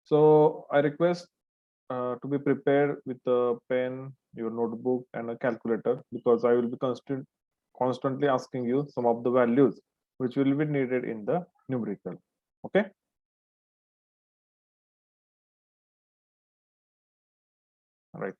So I request to be prepared with a pen, your notebook, and a calculator because I will be constantly asking you some of the values which will be needed in the numerical. Okay. Right.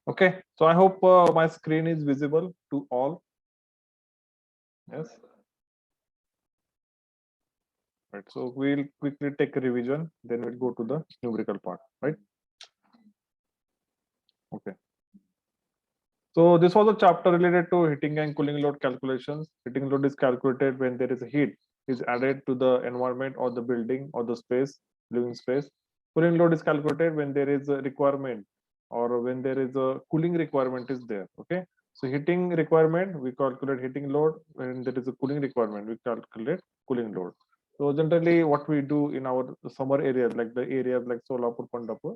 Okay. So I hope my screen is visible to all. Yes. Right. So we'll quickly take a revision, then we'll go to the numerical part. Right. Okay. So this was a chapter related to heating and cooling load calculations. Heating load is calculated when there is a heat is added to the environment or the building or the space, living space. Cooling load is calculated when there is a requirement or when there is a cooling requirement is there. Okay. So heating requirement, we calculate heating load. When there is a cooling requirement, we calculate cooling load. So generally what we do in our summer areas, like the areas like Solapur, Pandapur,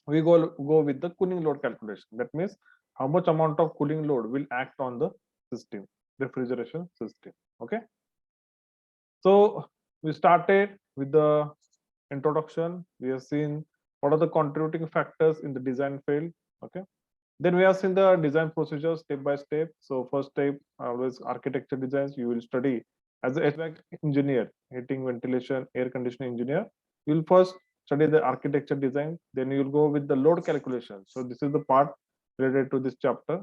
we go with the cooling load calculation. That means how much amount of cooling load will act on the system, refrigeration system. Okay. So we started with the introduction. We have seen what are the contributing factors in the design fail. Okay. Then we have seen the design procedure step by step. So first step, always architecture designs. You will study as a HVAC engineer, heating, ventilation, air conditioning engineer. You will first study the architecture design. Then you will go with the load calculation. So this is the part related to this chapter.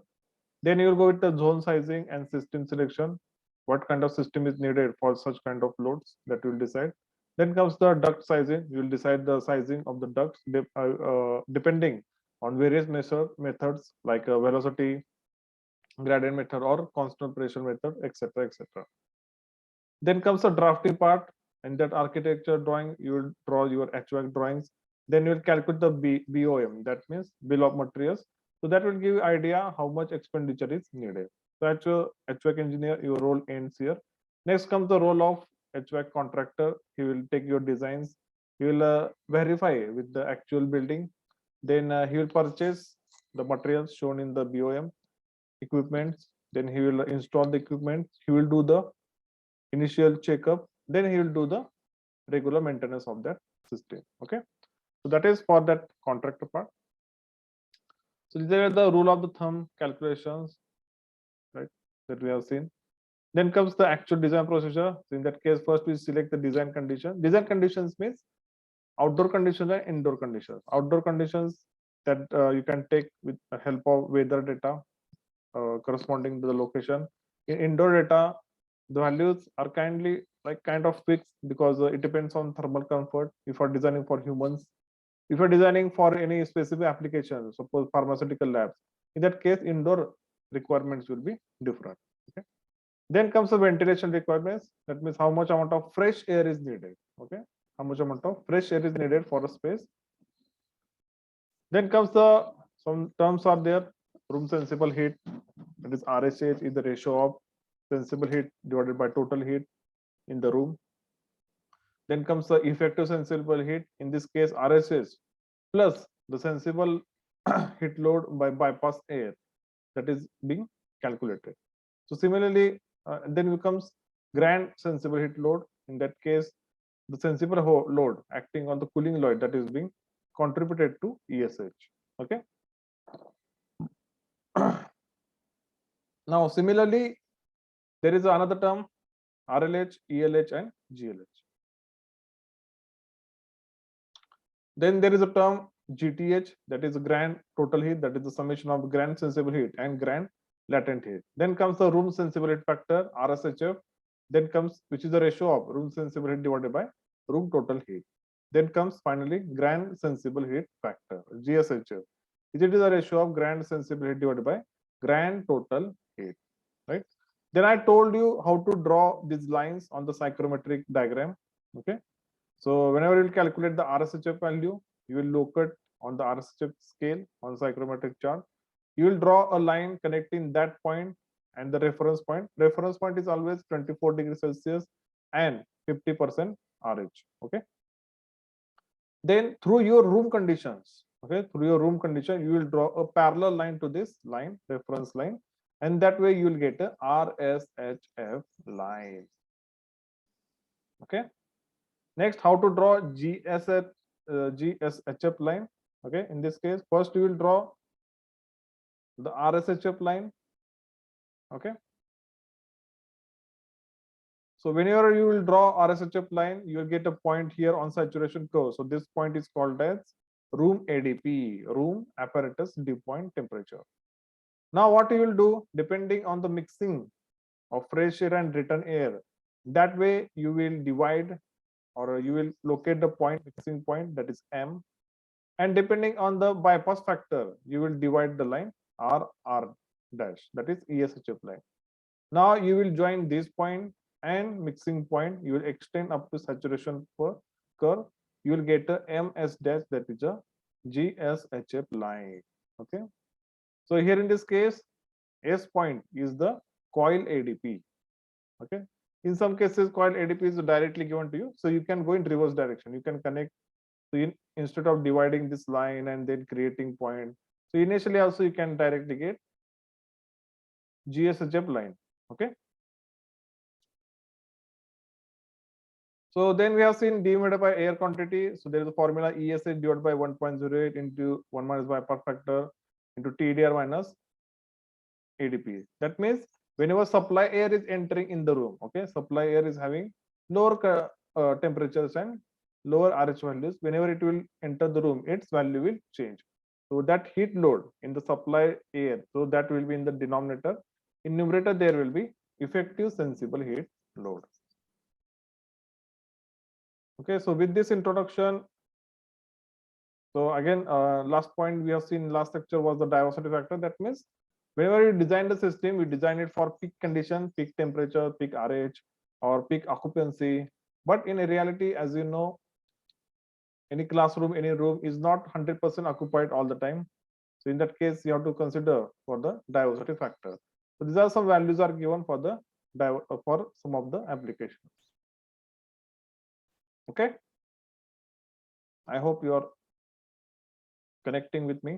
Then you will go with the zone sizing and system selection. What kind of system is needed for such kind of loads that you will decide. Then comes the duct sizing. You will decide the sizing of the ducts depending on various methods like velocity, gradient method, or constant pressure method, etc. etc. Then comes the drafting part. In that architecture drawing, you will draw your HVAC drawings. Then you will calculate the BOM, that means bill of materials. So that will give you idea how much expenditure is needed. So as a HVAC engineer, your role ends here. Next comes the role of HVAC contractor. He will take your designs. He will verify with the actual building. Then he will purchase the materials shown in the BOM equipment. Then he will install the equipment. He will do the initial checkup, then he will do the regular maintenance of that system. Okay, so that is for that contractor part. So these are the rule of the thumb calculations, right, that we have seen. Then comes the actual design procedure. So in that case, first we select the design condition. Design conditions means outdoor conditions and indoor conditions. Outdoor conditions that you can take with the help of weather data corresponding to the location. In indoor data, the values are kind of fixed because it depends on thermal comfort. If you're designing for humans, if you're designing for any specific application, suppose pharmaceutical labs, in that case indoor requirements will be different. Okay. Then comes the ventilation requirements. That means how much amount of fresh air is needed. Okay, how much amount of fresh air is needed for a space. Then comes the some terms are there. Room sensible heat, that is RSH, is the ratio of sensible heat divided by total heat in the room. Then comes the effective sensible heat. In this case, RSH plus the sensible heat load by bypass air that is being calculated. So similarly, then becomes grand sensible heat load. In that case, the sensible load acting on the cooling load that is being contributed to ESH. Okay. Now, similarly, there is another term RLH, ELH, and GLH. Then there is a term GTH, that is grand total heat, that is the summation of grand sensible heat and grand latent heat. Then comes the room sensible heat factor, RSHF. Then comes, which is the ratio of room sensible heat divided by room total heat. Then comes finally grand sensible heat factor, GSHF. It is the ratio of grand sensible heat divided by grand total heat, right? Then I told you how to draw these lines on the psychrometric diagram. Okay. So whenever you calculate the RSHF value, you will look at on the RSHF scale on psychrometric chart. You will draw a line connecting that point and the reference point. Reference point is always 24 degrees Celsius and 50% RH. Okay. Then through your room conditions, okay, through your room condition, you will draw a parallel line to this line, reference line, and that way you will get a RSHF line. Okay. Next, how to draw GSHF line. Okay, in this case, first you will draw the RSHF line. Okay. So whenever you will draw RSHF line, you will get a point here on saturation curve. So this point is called as room ADP, room apparatus dew point temperature. Now what you will do, depending on the mixing of fresh air and return air, that way you will divide or you will locate the point, mixing point, that is M. And depending on the bypass factor, you will divide the line R dash, that is ESHF line. Now you will join this point and mixing point, you will extend up to saturation curve. You will get a MS dash, that is a GSHF line. Okay. So here in this case, S point is the coil ADP. Okay. In some cases, coil ADP is directly given to you. So you can go in reverse direction. You can connect. So instead of dividing this line and then creating point. So initially also you can directly get GSHF line. Okay. So then we have seen d divided by air quantity. So there is a formula ESH divided by 1.08 into 1 minus bypass factor into TDR minus ADP. That means whenever supply air is entering in the room, okay, supply air is having lower temperatures and lower RH values. Whenever it will enter the room, its value will change. So that heat load in the supply air, so that will be in the denominator. In numerator, there will be effective sensible heat load. Okay, so with this introduction, so again, last point we have seen last lecture was the diversity factor. That means whenever you design the system, we design it for peak condition, peak temperature, peak RH, or peak occupancy. But in a reality, as you know, any classroom, any room is not 100% occupied all the time. So in that case, you have to consider for the diversity factor. So these are some values are given for the for some of the applications. Okay. I hope you are connecting with me.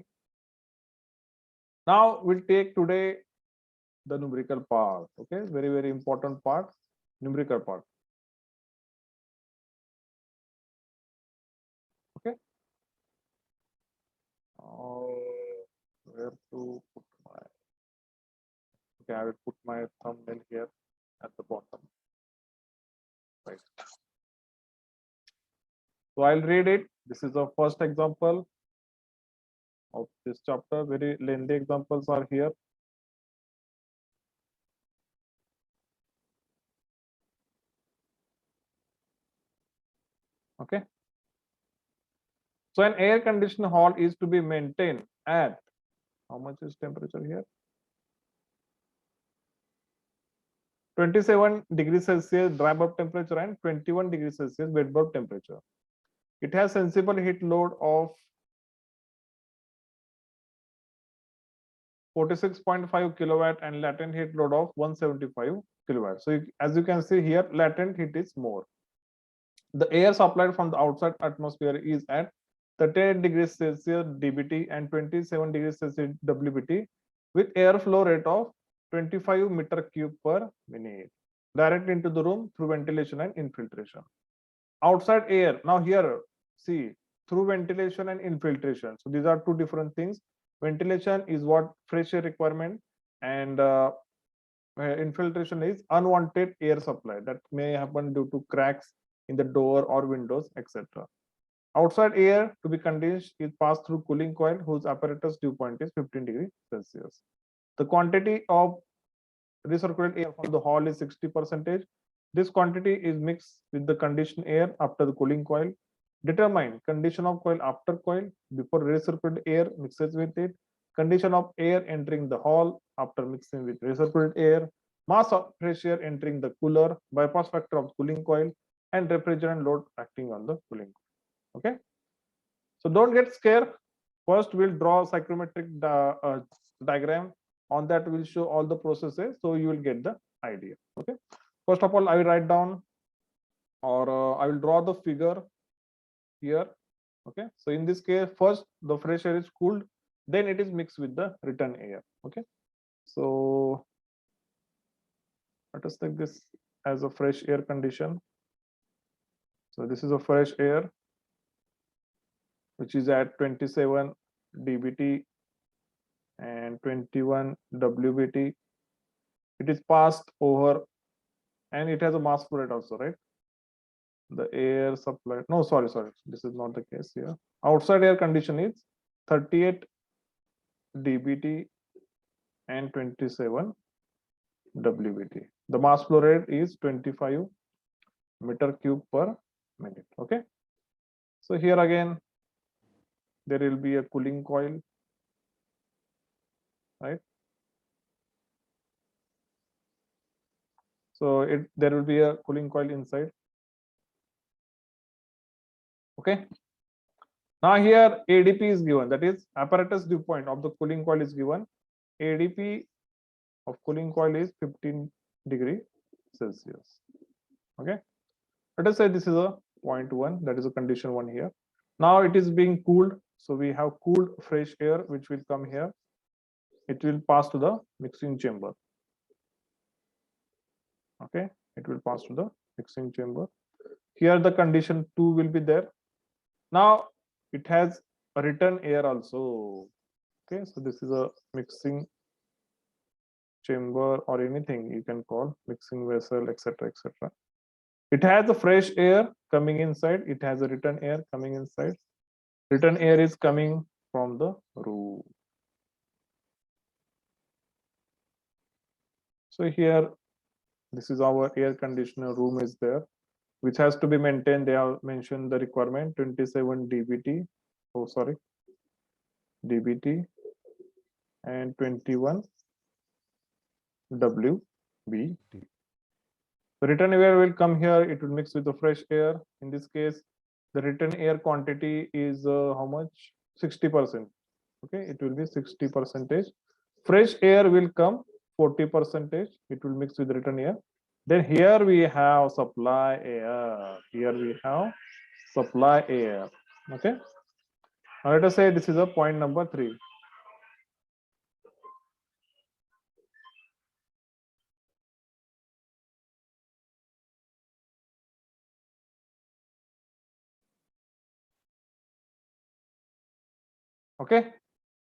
Now we'll take today the numerical part. Okay, very, very important part, numerical part. Okay. Where to put my, okay, I will put my thumbnail here at the bottom. Right. So I'll read it. This is the first example of this chapter. Very lengthy examples are here. Okay. So an air conditioned hall is to be maintained at, how much is temperature here? 27 degrees Celsius dry bulb temperature and 21 degrees Celsius wet bulb temperature. It has sensible heat load of 46.5 kilowatt and latent heat load of 175 kilowatt. So as you can see here, latent heat is more. The air supplied from the outside atmosphere is at 38 degrees Celsius DBT and 27 degrees Celsius WBT with airflow rate of 25 meter cube per minute directly into the room through ventilation and infiltration. Outside air, now here, see, through ventilation and infiltration. So these are two different things. Ventilation is what fresh air requirement, and infiltration is unwanted air supply that may happen due to cracks in the door or windows, etc. Outside air to be condensed is passed through cooling coil whose apparatus dew point is 15 degrees Celsius. The quantity of recirculated air from the hall is 60%. This quantity is mixed with the conditioned air after the cooling coil. Determine condition of coil after coil before recirculated air mixes with it. Condition of air entering the hall after mixing with recirculated air. Mass of fresh air entering the cooler. Bypass factor of cooling coil and refrigerant load acting on the cooling coil. Okay. So don't get scared. first we'll draw psychrometric diagram. On that we'll show all the processes, so you will get the idea. Okay, first of all I will write down, or I will draw the figure here. Okay, so in this case first the fresh air is cooled, then it is mixed with the return air. Okay, so let us take this as a fresh air condition. So this is a fresh air which is at 27 dBt and 21 WBT. It is passed over, and it has a mass flow rate also, right? The air supply, no, sorry, this is not the case here. Outside air condition is 38 dBt and 27 WBT. The mass flow rate is 25 meter cube per minute. Okay, so here again there will be a cooling coil, right? So there will be a cooling coil inside. Okay, now here ADP is given, that is apparatus dew point of the cooling coil is given. ADP of cooling coil is 15 degree Celsius. Okay, let us say this is a 0.1, that is a condition 1 here. Now it is being cooled, so we have cooled fresh air which will come here. It will pass to the mixing chamber. Okay, it will pass to the mixing chamber. Here the condition 2 will be there. Now it has a return air also. Okay, so this is a mixing chamber, or anything you can call mixing vessel, etc., etc. It has a fresh air coming inside, it has a return air coming inside. Return air is coming from the roof. So here this is our air conditioner room is there, which has to be maintained. They have mentioned the requirement 27 dBt, oh sorry, dBt and 21 WBT. The return air will come here, it will mix with the fresh air. In this case the return air quantity is how much? 60%. Okay, it will be 60%. Fresh air will come 40%. It will mix with return air. Then here we have supply air. Here we have supply air. Okay, now let us say this is a point number 3. Okay,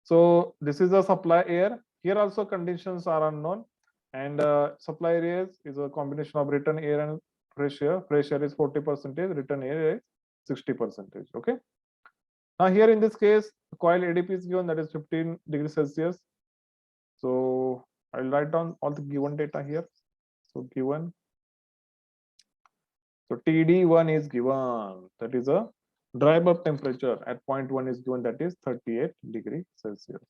so this is the supply air. Here also conditions are unknown, and supply air is a combination of return air and fresh air. Fresh air is 40%, return air is 60%. Okay, now here in this case coil ADP is given, that is 15 degrees Celsius. So I'll write down all the given data here. So given, so TD1 is given, that is a dry bulb temperature at 0.1 is given, that is 38 degrees Celsius.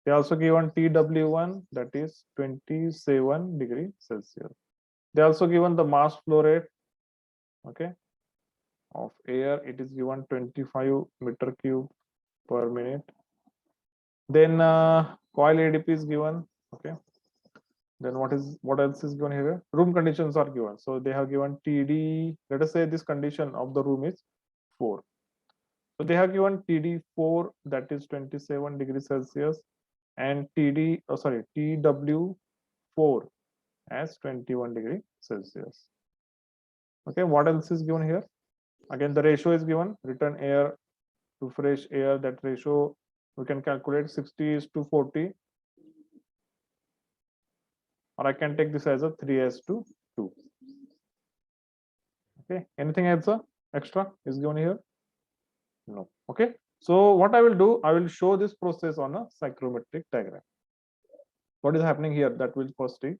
They also given TW1, that is 27 degrees Celsius. They also given the mass flow rate, okay, of air. It is given 25 meter cube per minute. Then coil ADP is given. Okay. Then what else is given here? Room conditions are given. So they have given TD. Let us say this condition of the room is 4. So they have given TD4, that is 27 degrees Celsius, and TW4 as 21 degrees Celsius. Okay, what else is given here? Again, the ratio is given, return air to fresh air. That ratio we can calculate 60:40, or I can take this as a 3:2. Okay, anything else extra is given here? No. Okay, so what I will do, I will show this process on a psychrometric diagram. What is happening here, that will first see.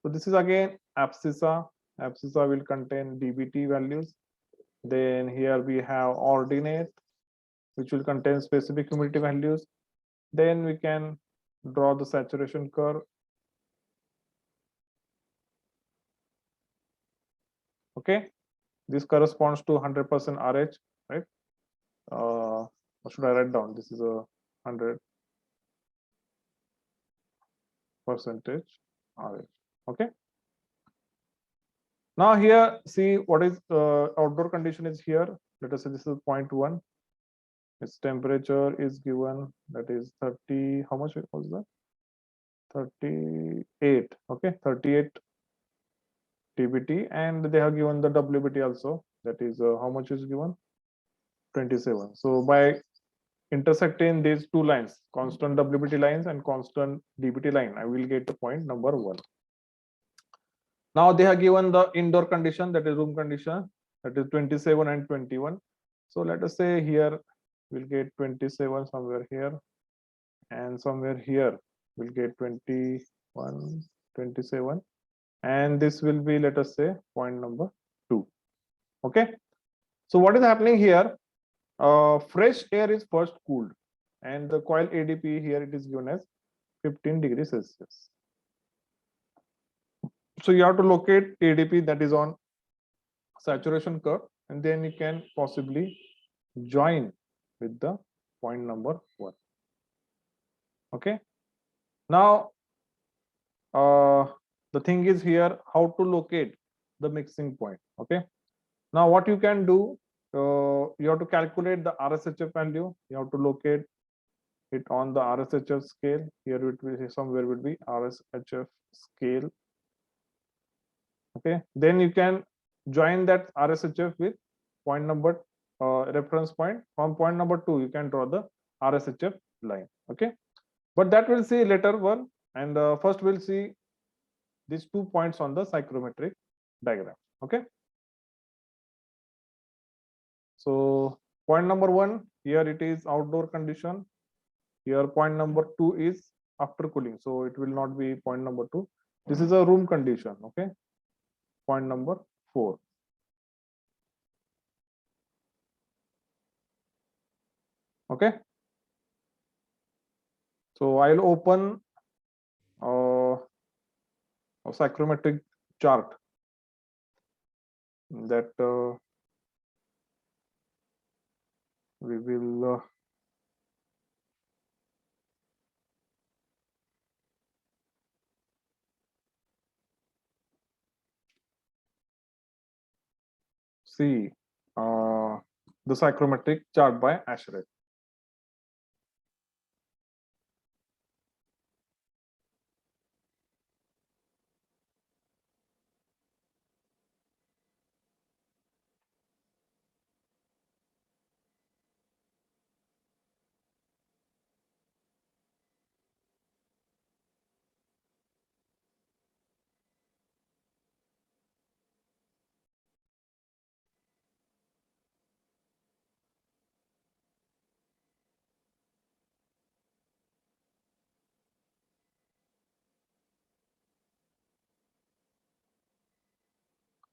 So this is again abscissa. Abscissa will contain dBt values. Then here we have ordinate, which will contain specific humidity values. Then we can draw the saturation curve. Okay, this corresponds to 100% RH, right? What should I write down? This is a 100% RH. Okay. Now here, see what is outdoor condition is here. Let us say this is 0.1. Its temperature is given, that is 30. How much was that? 38. Okay, 38 TBT, and they have given the WBT also. That is how much is given? 27. So by intersecting these two lines, constant WBT lines and constant DBT line, I will get the point number 1. Now they have given the indoor condition, that is room condition, that is 27 and 21. So let us say here we'll get 27 somewhere here, and somewhere here we'll get 21, 27, and this will be, let us say, point number 2. Okay. So what is happening here? Fresh air is first cooled, and the coil ADP here it is given as 15 degrees Celsius. So you have to locate ADP that is on saturation curve, and then you can possibly join with the point number 1. Okay. Now the thing is here how to locate the mixing point. Okay. Now what you can do, you have to calculate the RSHF value. You have to locate it on the RSHF scale. Here it will somewhere will be RSHF scale. Okay, then you can join that RSHF with point number reference point. From point number 2 you can draw the RSHF line. Okay, but that we'll see later one, and first we'll see these 2 points on the psychrometric diagram. Okay, so point number 1 here it is outdoor condition. Here point number 2 is after cooling, so it will not be point number 2. This is a room condition. Okay, point number 4. Okay, so I'll open a psychrometric chart that we will see the psychrometric chart by Asheret.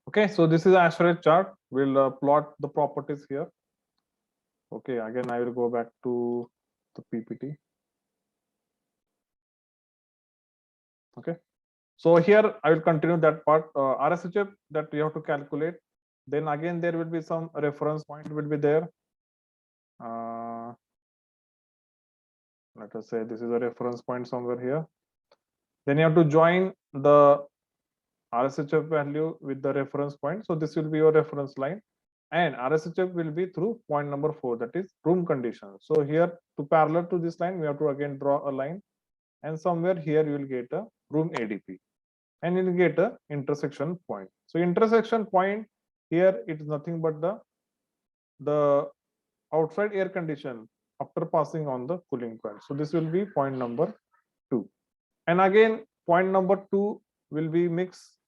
Okay, so this is Asheret chart. We'll plot the properties here. Okay, again I will go back to the PPT. Okay, so here I will continue that part. RSHF that you have to calculate. Then again there will be some reference point will be there. Let us say this is a reference point somewhere here. Then you have to join the RSHF value with the reference point. So this will be your reference line, and RSHF will be through point number 4, that is room condition. So here to parallel to this line, we have to again draw a line, and somewhere here you will get a room ADP, and you will get a intersection point. So intersection point here it is nothing but the outside air condition after passing on the cooling coil. So this will be point number 2, and again point number 2 will be mixed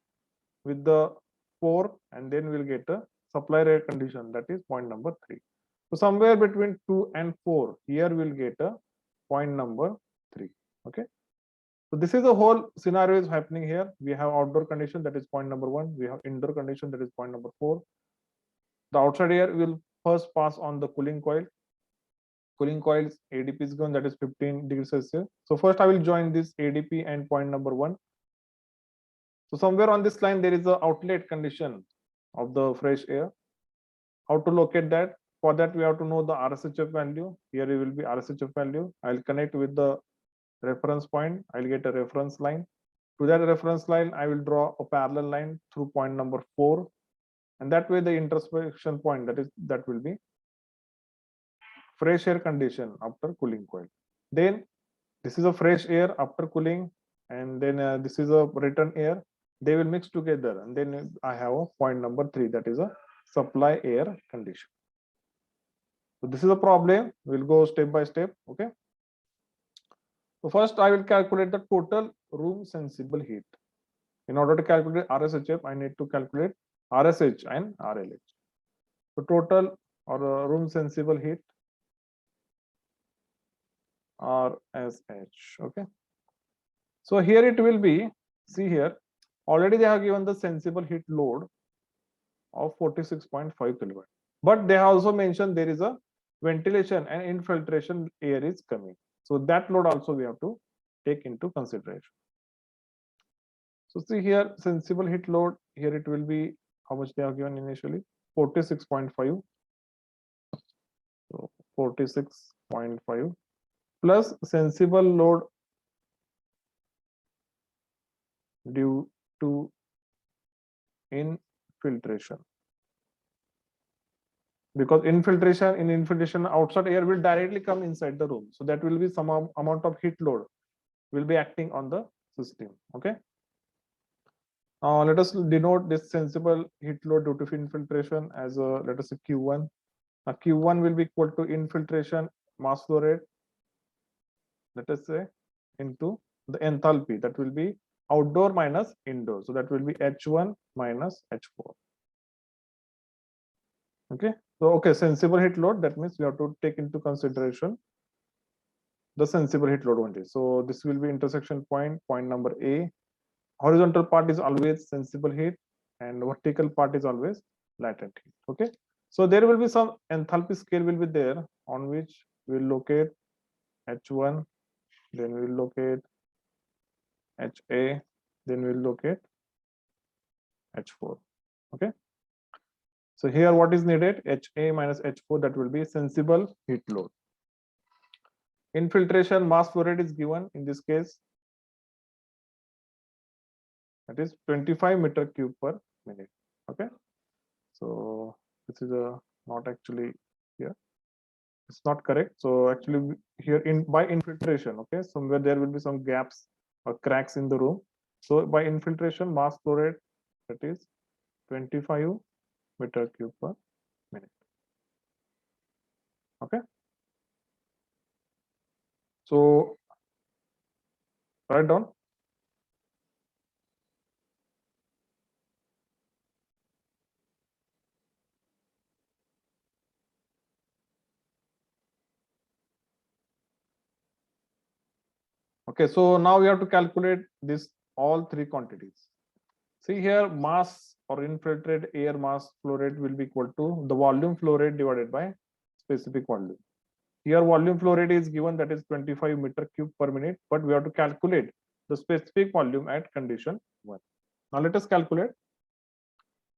with the 4, and then we'll get a supply air condition, that is point number 3. So somewhere between 2 and 4 here we'll get a point number 3. Okay, so this is the whole scenario is happening here. We have outdoor condition, that is point number 1. We have indoor condition, that is point number 4. The outside air will first pass on the cooling coil. Cooling coil's ADP is given, that is 15 degrees Celsius. So first I will join this ADP and point number 1. So somewhere on this line there is a outlet condition of the fresh air. How to locate that? For that, we have to know the RSHF value. Here it will be RSHF value. I'll connect with the reference point. I'll get a reference line. To that reference line, I will draw a parallel line through point number 4. And that way the intersection point, that will be fresh air condition after cooling coil. Then this is a fresh air after cooling, and then this is a return air. They will mix together, and then I have a point number 3, that is a supply air condition. So this is a problem. We'll go step by step. Okay. So first I will calculate the total room sensible heat. In order to calculate RSHF, I need to calculate RSH and RLH. So total or room sensible heat, RSH. Okay. So here it will be, see here, already they have given the sensible heat load of 46.5 kilowatt. But they have also mentioned there is a ventilation and infiltration air is coming. So that load also we have to take into consideration. So see here, sensible heat load, here it will be how much they have given initially, 46.5. So 46.5 plus sensible load due to infiltration. Because infiltration outside air will directly come inside the room. So that will be some amount of heat load will be acting on the system. Okay. Now let us denote this sensible heat load due to infiltration as a, let us say Q1. Now Q1 will be equal to infiltration mass flow rate, let us say, into the enthalpy, that will be outdoor minus indoor. So that will be H1 minus H4. Okay. So okay, sensible heat load, that means we have to take into consideration the sensible heat load only. So this will be intersection point, point number A. Horizontal part is always sensible heat and vertical part is always latent heat. Okay. So there will be some enthalpy scale will be there on which we will locate H1, then we will locate HA, then we will locate H4. Okay. So here what is needed? HA minus H4, that will be sensible heat load. Infiltration mass flow rate is given in this case, that is 25 meter cube per minute. Okay. So this is a not actually here. It's not correct. So actually here by infiltration, okay, somewhere there will be some gaps or cracks in the room. So by infiltration mass flow rate, that is 25 meter cube per minute. Okay. So write down. Okay, so now we have to calculate this all 3 quantities. See here, mass or infiltrated air mass flow rate will be equal to the volume flow rate divided by specific volume. Here volume flow rate is given, that is 25 meter cube per minute, but we have to calculate the specific volume at condition 1. Now let us calculate.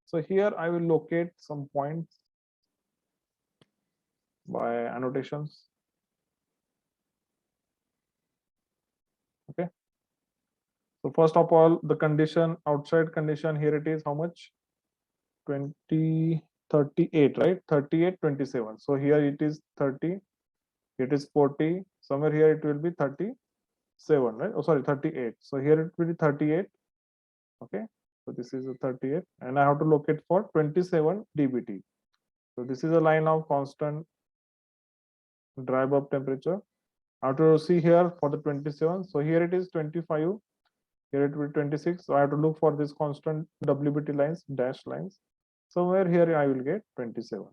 So here I will locate some points by annotations. Okay. So first of all, the condition, outside condition, here it is how much? 20, 38, right? 38, 27. So here it is 30, it is 40, somewhere here it will be 37, right? Oh, sorry, 38. So here it will be 38. Okay. So this is a 38, and I have to locate for 27 dBT. So this is a line of constant dry bulb temperature. I have to see here for the 27. So here it is 25. Here it will be 26. So I have to look for this constant WBT lines, dash lines. Somewhere here I will get 27.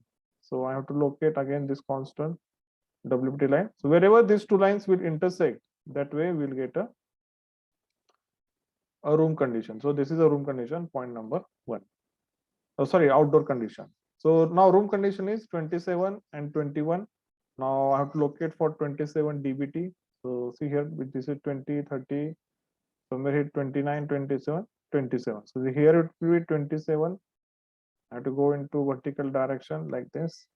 So I have to locate again this constant WBT line. So wherever these 2 lines will intersect, that way we'll get a room condition. So this is a room condition, point number 1. Oh, sorry, outdoor condition. So now room condition is 27 and 21. Now I have to locate for 27 dBT. So see here, this is 20, 30, somewhere here 29, 27, 27. So here it will be 27. I have to go into vertical direction like this.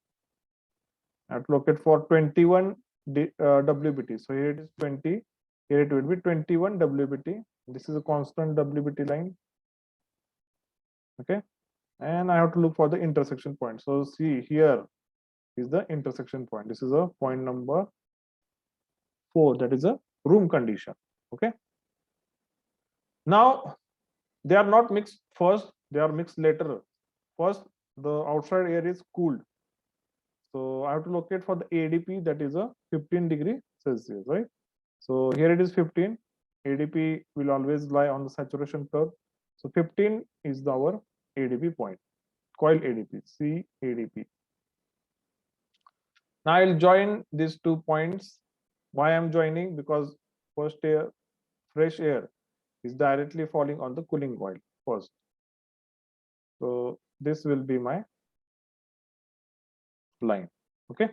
I have to locate for 21 WBT. So here it is 20. Here it will be 21 WBT. This is a constant WBT line. Okay. And I have to look for the intersection point. So see, here is the intersection point. This is a point number 4. That is a room condition. Okay. Now they are not mixed first, they are mixed later. First, the outside air is cooled. So I have to locate for the ADP, that is a 15 degree Celsius, right? So here it is 15. ADP will always lie on the saturation curve. So 15 is our ADP point, coil ADP, C ADP. Now I'll join these 2 points. Why I'm joining? Because first air, fresh air is directly falling on the cooling coil first. So this will be my line. Okay.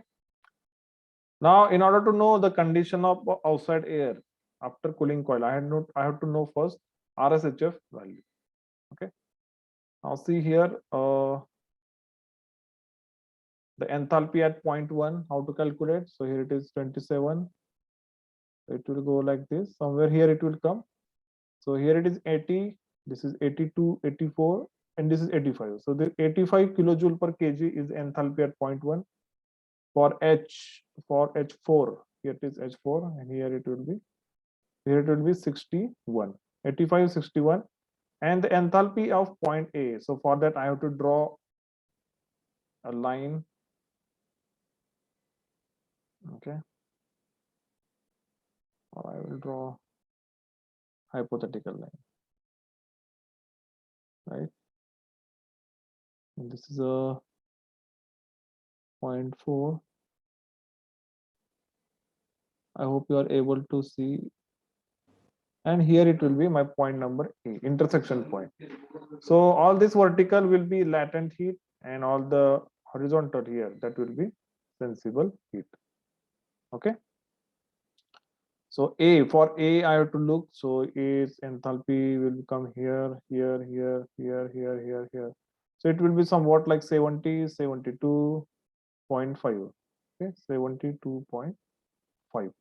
Now, in order to know the condition of outside air after cooling coil, I have to know first RSHF value. Okay. Now see here the enthalpy at 0.1. How to calculate? So here it is 27. It will go like this. Somewhere here it will come. So here it is 80. This is 82, 84, and this is 85. So the 85 kilojoule per kg is enthalpy at 0.1. For H4, here it is H4, and here it will be 61, 85, 61, and the enthalpy of point A. So for that, I have to draw a line. Okay, or I will draw hypothetical line, right? And this is a 0.4. I hope you are able to see. And here it will be my point number A, intersection point. So all this vertical will be latent heat, and all the horizontal here, that will be sensible heat. Okay. So A, for A, I have to look. So A's enthalpy will come here, here, here, here, here, here, here. So it will be somewhat like 70, 72.5. Okay, 72.5.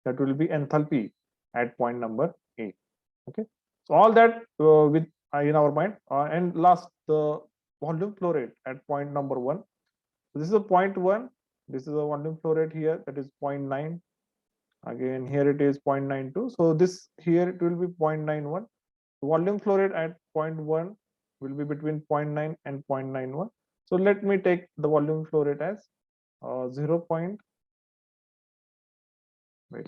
That will be enthalpy at point number A. Okay. So all that with in our mind. And last, the volume flow rate at point number 1. So this is a 0.1. This is a volume flow rate here, that is 0.9. Again, here it is 0.92. So this here it will be 0.91. Volume flow rate at 0.1 will be between 0.9 and 0.91. So let me take the volume flow rate as 0. Wait,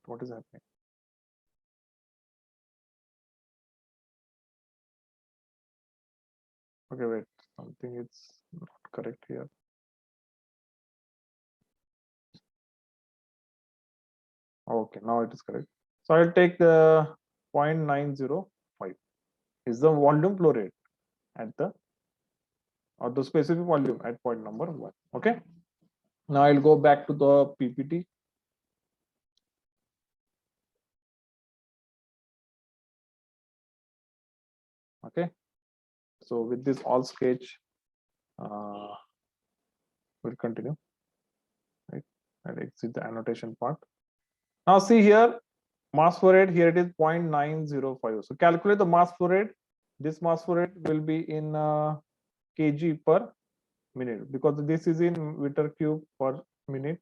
what is happening? Okay, wait, something is not correct here. Okay, now it is correct. So I'll take the 0.905 is the volume flow rate at the specific volume at point number 1. Okay. Now I'll go back to the PPT. Okay. So with this all sketch, we'll continue. Right. I'll exit the annotation part. Now see here, mass flow rate, here it is 0.905. So calculate the mass flow rate. This mass flow rate will be in kg per minute, because this is in meter cube per minute.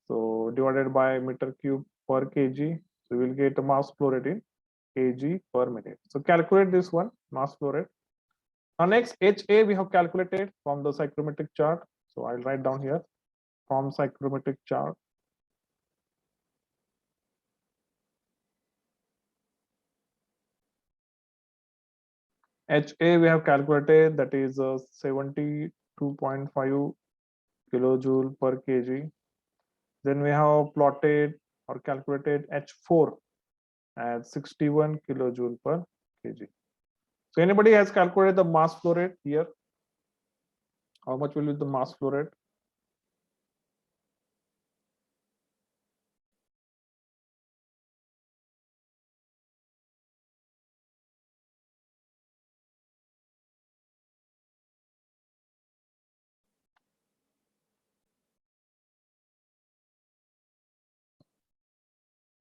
So divided by meter cube per kg, so we'll get a mass flow rate in kg per minute. So calculate this one, mass flow rate. Now next, HA we have calculated from the psychrometric chart. So I'll write down here from psychrometric chart. HA we have calculated, that is 72.5 kilojoule per kg. Then we have plotted or calculated H4 at 61 kilojoule per kg. So anybody has calculated the mass flow rate here? How much will be the mass flow rate?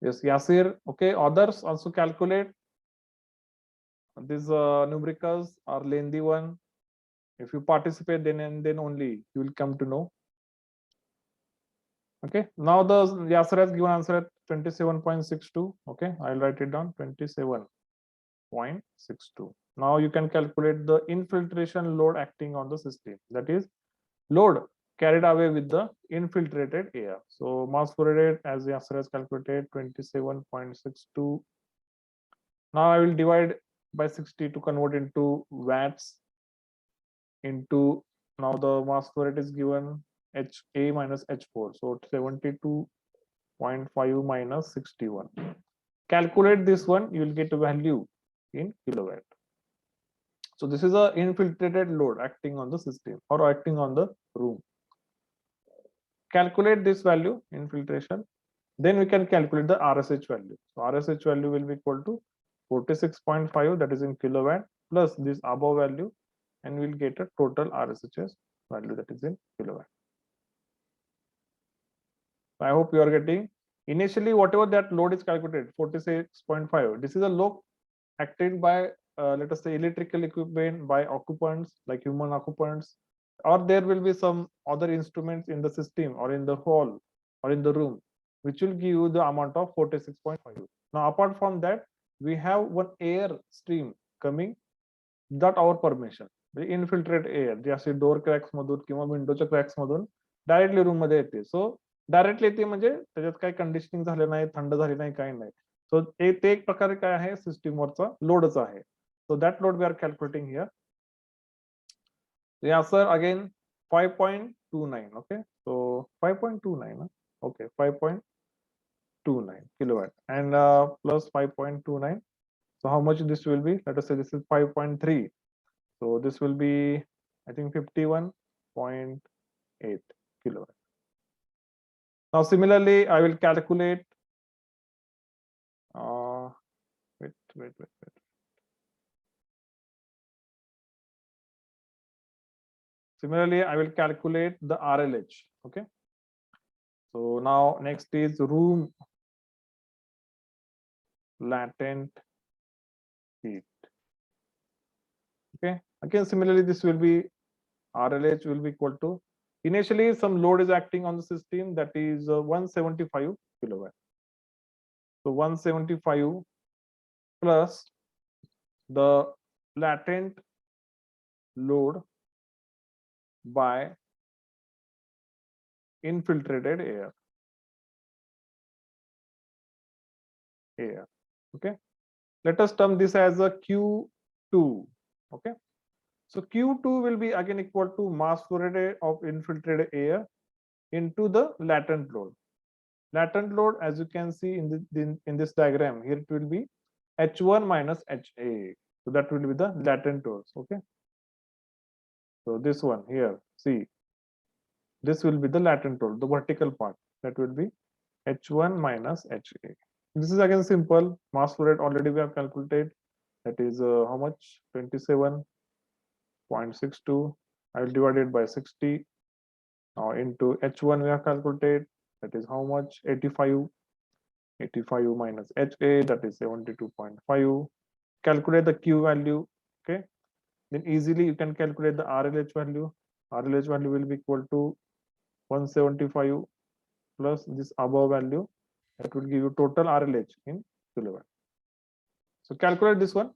Yes, Yasir. Okay, others also calculate. These numericals are lengthy one. If you participate, then and then only you will come to know. Okay, now the Yasir has given answer at 27.62. Okay, I'll write it down, 27.62. Now you can calculate the infiltration load acting on the system. That is load carried away with the infiltrated air. So mass flow rate as Yasir has calculated 27.62. Now I will divide by 60 to convert into watts into, now the mass flow rate is given HA minus H4. So 72.5 minus 61. Calculate this one, you will get a value in kilowatt. So this is a infiltrated load acting on the system or acting on the room. Calculate this value, infiltration. Then we can calculate the RSH value. So RSH value will be equal to 46.5, that is in kilowatt, plus this above value, and we'll get a total RSHS value that is in kilowatt. I hope you are getting. Initially, whatever that load is calculated, 46.5, this is a load acted by, let us say, electrical equipment, by occupants, like human occupants, or there will be some other instruments in the system or in the hall or in the room, which will give you the amount of 46.5. Now, apart from that, we have one air stream coming without our permission. The infiltrate air, जे असे door cracks मधून किंवा विंडोच्या cracks मधून directly room मध्ये येते. सो directly येते म्हणजे त्याच्यात काही कंडिशनिंग झालं नाही, थंड झाली नाही, काही नाही. सो ते एक प्रकारे काय आहे, सिस्टीमवरचा लोडच आहे. So that load we are calculating here. Yeah, sir, again 5.29. Okay, so 5.29. Okay, 5.29 kilowatt and plus 5.29. So how much this will be? Let us say this is 5.3. So this will be, I think, 51.8 kilowatt. Now similarly, I will calculate. Wait. Similarly, I will calculate the RLH. Okay. So now next is room latent heat. Okay. Again, similarly, this will be RLH will be equal to, initially some load is acting on the system, that is 175 kilowatt. So 175 plus the latent load by infiltrated air. Okay, let us term this as a Q2. Okay, so Q2 will be again equal to mass flow rate of infiltrated air into the latent load. Latent load, as you can see in this diagram, here it will be H1 minus HA. So that will be the latent loads. Okay, so this one here, see, this will be the latent load, the vertical part, that will be H1 minus HA. This is again simple. Mass flow rate already we have calculated. That is how much? 27.62. I will divide it by 60. Now into H1 we have calculated. That is how much? 85. 85 minus HA, that is 72.5. Calculate the Q value. Okay. Then easily you can calculate the RLH value. RLH value will be equal to 175 plus this above value. That will give you total RLH in kilowatt. So calculate this one.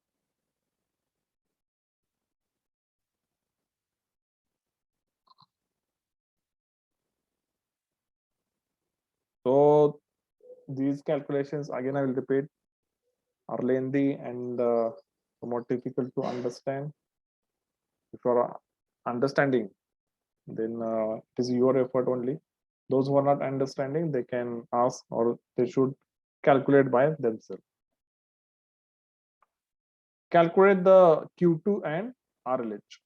So these calculations, again I will repeat, are lengthy and more difficult to understand. If you are understanding, then it is your effort only. Those who are not understanding, they can ask or they should calculate by themselves. Calculate the Q2 and RLH.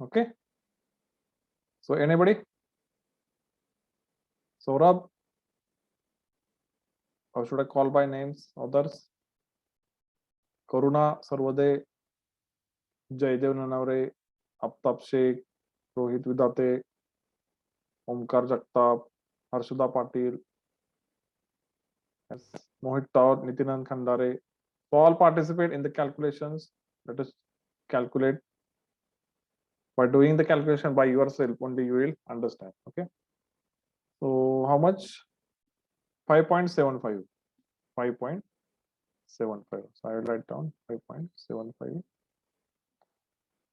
Okay. So anybody? Saurabh? Or should I call by names? Others? Karuna Sarvade, Jaydev Nanavre, Aptab Sheikh, Rohit Vidate, Omkar Jagtap, Harshada Patil, yes, Mohit Taur, Nitinand Khandare. So all participate in the calculations. Let us calculate. By doing the calculation by yourself, only you will understand. Okay. So how much? 5.75. 5.75. So I will write down 5.75.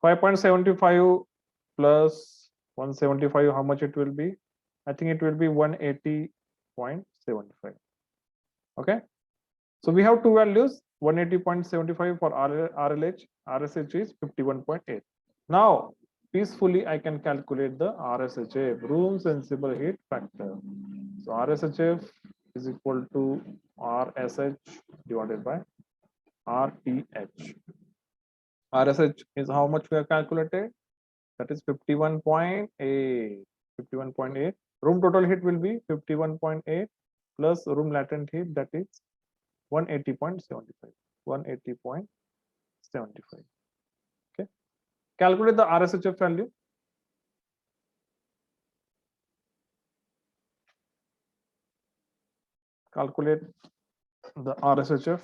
5.75 plus 175. How much it will be? I think it will be 180.75. Okay. So we have two values, 180.75 for RLH, RSH is 51.8. Now, peacefully I can calculate the RSHF, room sensible heat factor. So RSHF is equal to RSH divided by RTH. RSH is how much we have calculated? That is 51.8. 51.8. Room total heat will be 51.8 plus room latent heat, that is 180.75. 180.75. Okay. Calculate the RSHF value. Calculate the RSHF.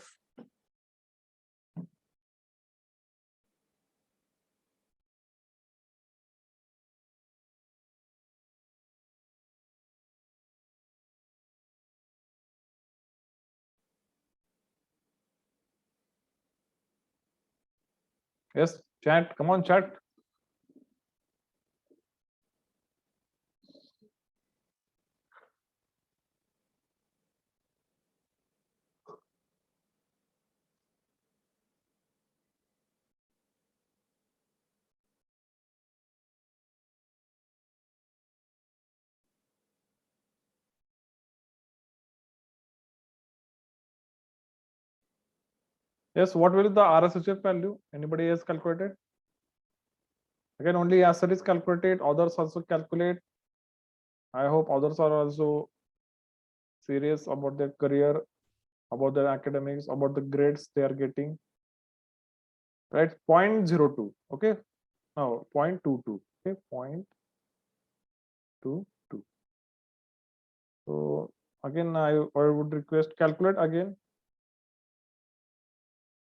Yes, chat. Come on, chat. Yes, what will be the RSHF value? Anybody has calculated? Again, only answer is calculated. Others also calculate. I hope others are also serious about their career, about their academics, about the grades they are getting. Right? 0.02. Okay. Now 0.22. Okay. 0.22. So again, I would request calculate again.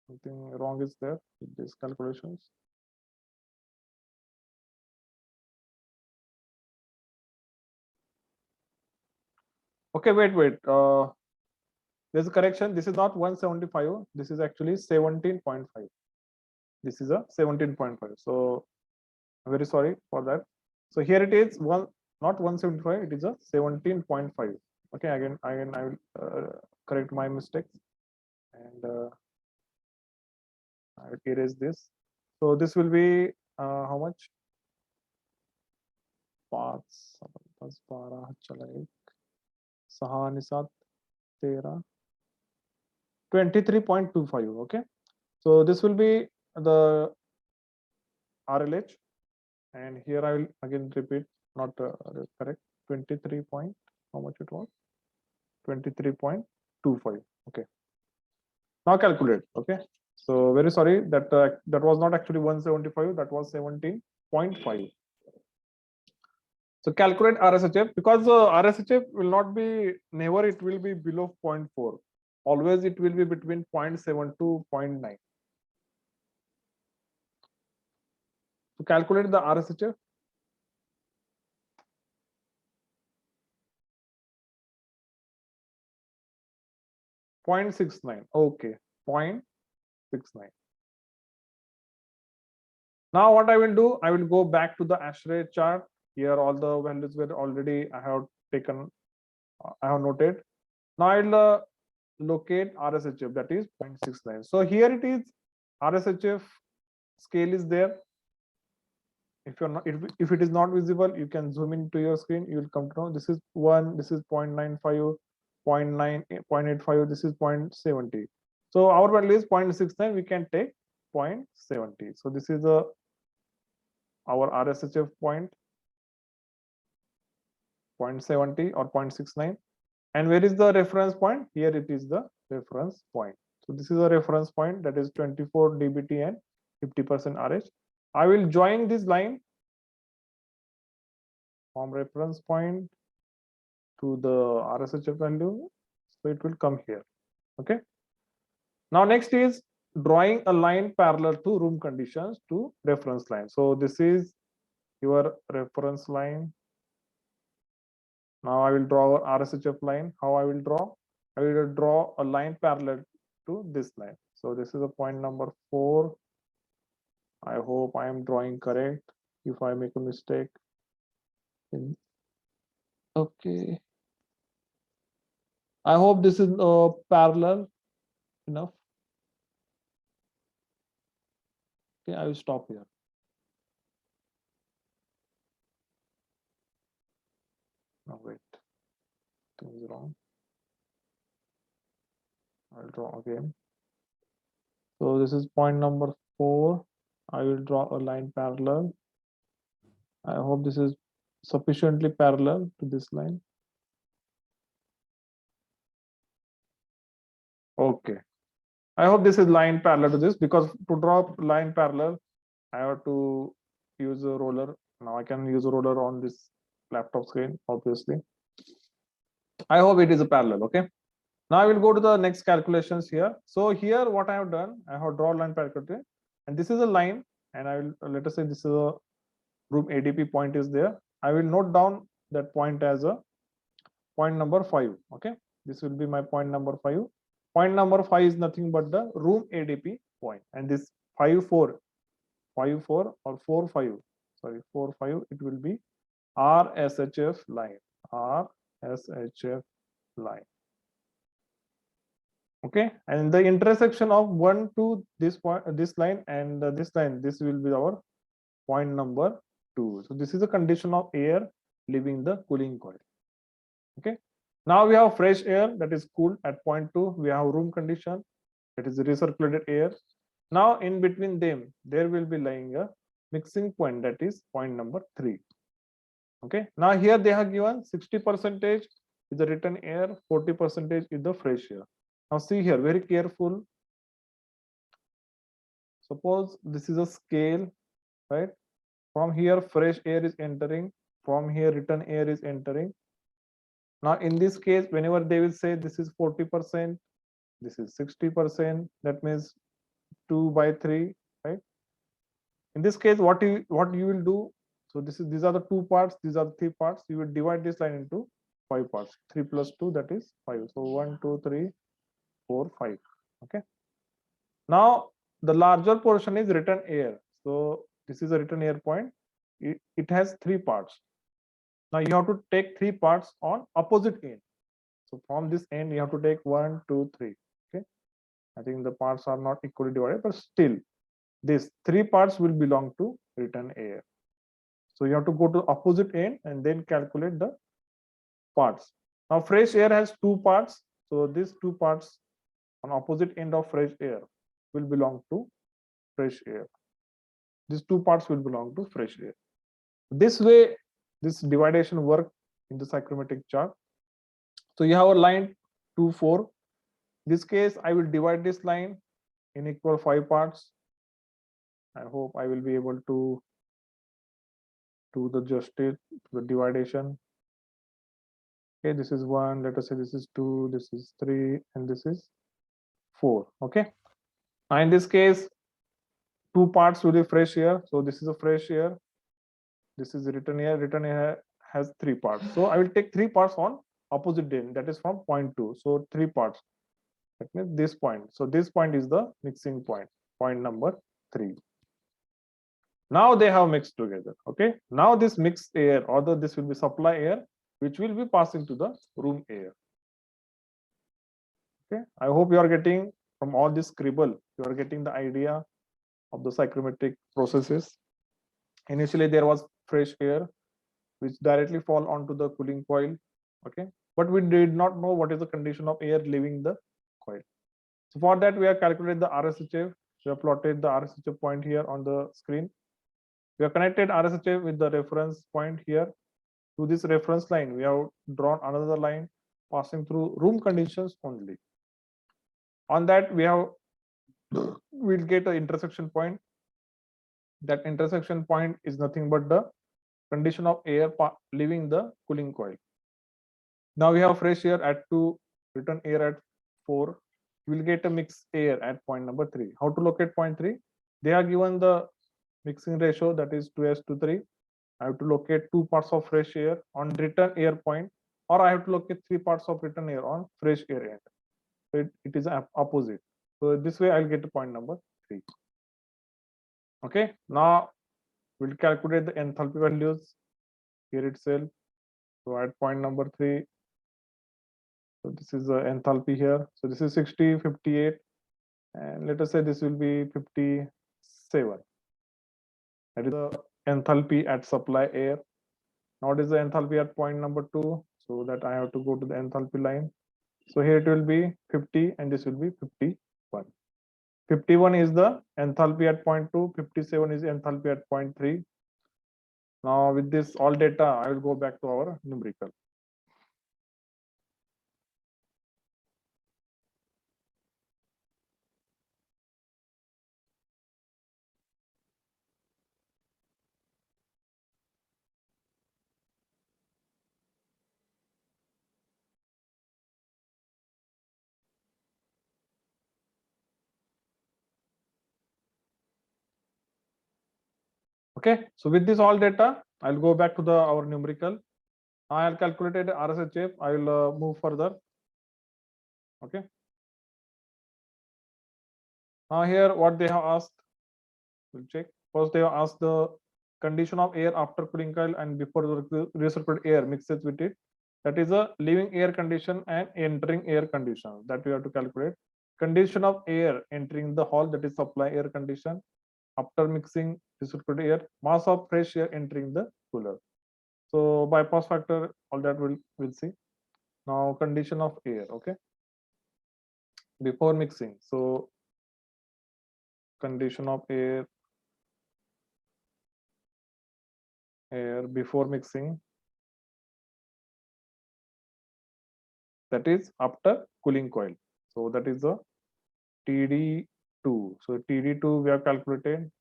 Something wrong is there with these calculations. Okay, wait. There's a correction. This is not 175. This is actually 17.5. This is a 17.5. So I'm very sorry for that. So here it is not 175. It is a 17.5. Okay, again I will correct my mistakes and I will erase this. So this will be how much? 5, 7, 10, 12, 6, 7, 13, 23.25. Okay, so this will be the RLH, and here I will again repeat, not correct, 23 point, how much it was? 23.25. Okay, now calculate. Okay, so very sorry that that was not actually 175, that was 17.5. So calculate RSHF, because RSHF will not be, never it will be below 0.4. Always it will be between 0.7 to 0.9. So calculate the RSHF. 0.69. Okay, 0.69. Now what I will do, I will go back to the ASHRAE chart. Here all the values were already I have taken, I have noted. Now I will locate RSHF, that is 0.69. So here it is, RSHF scale is there. If you're not, if it is not visible, you can zoom into your screen. You will come to know this is 1, this is 0.95, 0.9, 0.85, this is 0.70. So our value is 0.69. We can take 0.70. So this is a our RSHF point 0.70 or 0.69. And where is the reference point? Here it is the reference point. So this is a reference point, that is 24 dBT and 50% RH. I will join this line from reference point to the RSHF value. So it will come here. Okay. Now next is drawing a line parallel to room conditions to reference line. So this is your reference line. Now I will draw a RSHF line. How I will draw? I will draw a line parallel to this line. So this is a point number 4. I hope I am drawing correct. If I make a mistake, okay. I hope this is parallel enough. Okay, I will stop here. No, wait, things wrong. I'll draw again. So this is point number 4. I will draw a line parallel. I hope this is sufficiently parallel to this line. Okay. I hope this is line parallel to this, because to draw line parallel, I have to use a roller. Now I can use a roller on this laptop screen, obviously. I hope it is a parallel. Okay. Now I will go to the next calculations here. So here what I have done, I have drawn line parallel, and this is a line, and I will let us say this is a room ADP point is there. I will note down that point as a point number 5. Okay, this will be my point number 5. Point number 5 is nothing but the room ADP point, and this 5-4 or 4-5, sorry, 4-5, it will be RSHF line, RSHF line. Okay, and the intersection of 1 to this point, this line and this line, this will be our point number 2. So this is a condition of air leaving the cooling coil. Okay, now we have fresh air that is cooled at point 2. We have room condition, that is recirculated air. Now in between them, there will be lying a mixing point, that is point number 3. Okay, now here they have given 60% is the return air, 40% is the fresh air. Now see here, very careful. Suppose this is a scale, right? From here fresh air is entering, from here return air is entering. Now in this case, whenever they will say this is 40%, this is 60%, that means 2/3, right? In this case, what you will do? So these are the 2 parts, these are the 3 parts. You will divide this line into 5 parts. 3 plus 2, that is 5. So 1, 2, 3, 4, 5. Okay. Now the larger portion is return air. So this is a return air point. It has 3 parts. Now you have to take 3 parts on opposite end. So from this end, you have to take 1, 2, 3. Okay. I think the parts are not equally divided, but still, these 3 parts will belong to return air. So you have to go to opposite end and then calculate the parts. Now fresh air has 2 parts. So these 2 parts on opposite end of fresh air will belong to fresh air. These 2 parts will belong to fresh air. This way, this dividation work in the psychrometric chart. So you have a line 2, 4. This case, I will divide this line in equal 5 parts. I hope I will be able to do the justice, the dividation. Okay, this is 1, let us say this is 2, this is 3, and this is 4. Okay. Now in this case, 2 parts will be fresh air. So this is a fresh air. This is return air. Return air has 3 parts. So I will take 3 parts on opposite end, that is from point 2. So 3 parts. That means this point. So this point is the mixing point, point number 3. Now they have mixed together. Okay. Now this mixed air, or this will be supply air, which will be passing to the room air. Okay. I hope you are getting from all this scribble, you are getting the idea of the psychrometric processes. Initially, there was fresh air, which directly fall onto the cooling coil. Okay. But we did not know what is the condition of air leaving the coil. So for that, we have calculated the RSHF. We have plotted the RSHF point here on the screen. We have connected RSHA with the reference point here. To this reference line, we have drawn another line passing through room conditions only. On that, we'll get an intersection point. That intersection point is nothing but the condition of air leaving the cooling coil. Now we have fresh air at 2, return air at 4. We will get a mixed air at point number 3. How to locate point 3? They are given the mixing ratio, that is 2:3. I have to locate 2 parts of fresh air on return air point, or I have to locate 3 parts of return air on fresh air end. So it is opposite. So this way I'll get to point number 3. Okay, now we'll calculate the enthalpy values here itself. So at point number 3, so this is the enthalpy here. So this is 60, 58, and let us say this will be 57. That is the enthalpy at supply air. Now what is the enthalpy at point number 2? So that I have to go to the enthalpy line. So here it will be 50 and this will be 51. 51 is the enthalpy at point 2, 57 is enthalpy at point 3. Now with this all data, I will go back to our numerical. Okay, so with this all data, I'll go back to our numerical. I'll calculate RSHF. I will move further. Okay. Now here what they have asked, we'll check. First they have asked the condition of air after cooling coil and before the recirculated air mixes with it. That is a leaving air condition and entering air condition that we have to calculate. Condition of air entering the hall, that is supply air condition. After mixing recirculated air, mass of fresh air entering the cooler. So bypass factor, all that we'll see. Now condition of air, okay. Before mixing, so condition of air before mixing, that is after cooling coil. So that is the TD2. So TD2 we have calculated.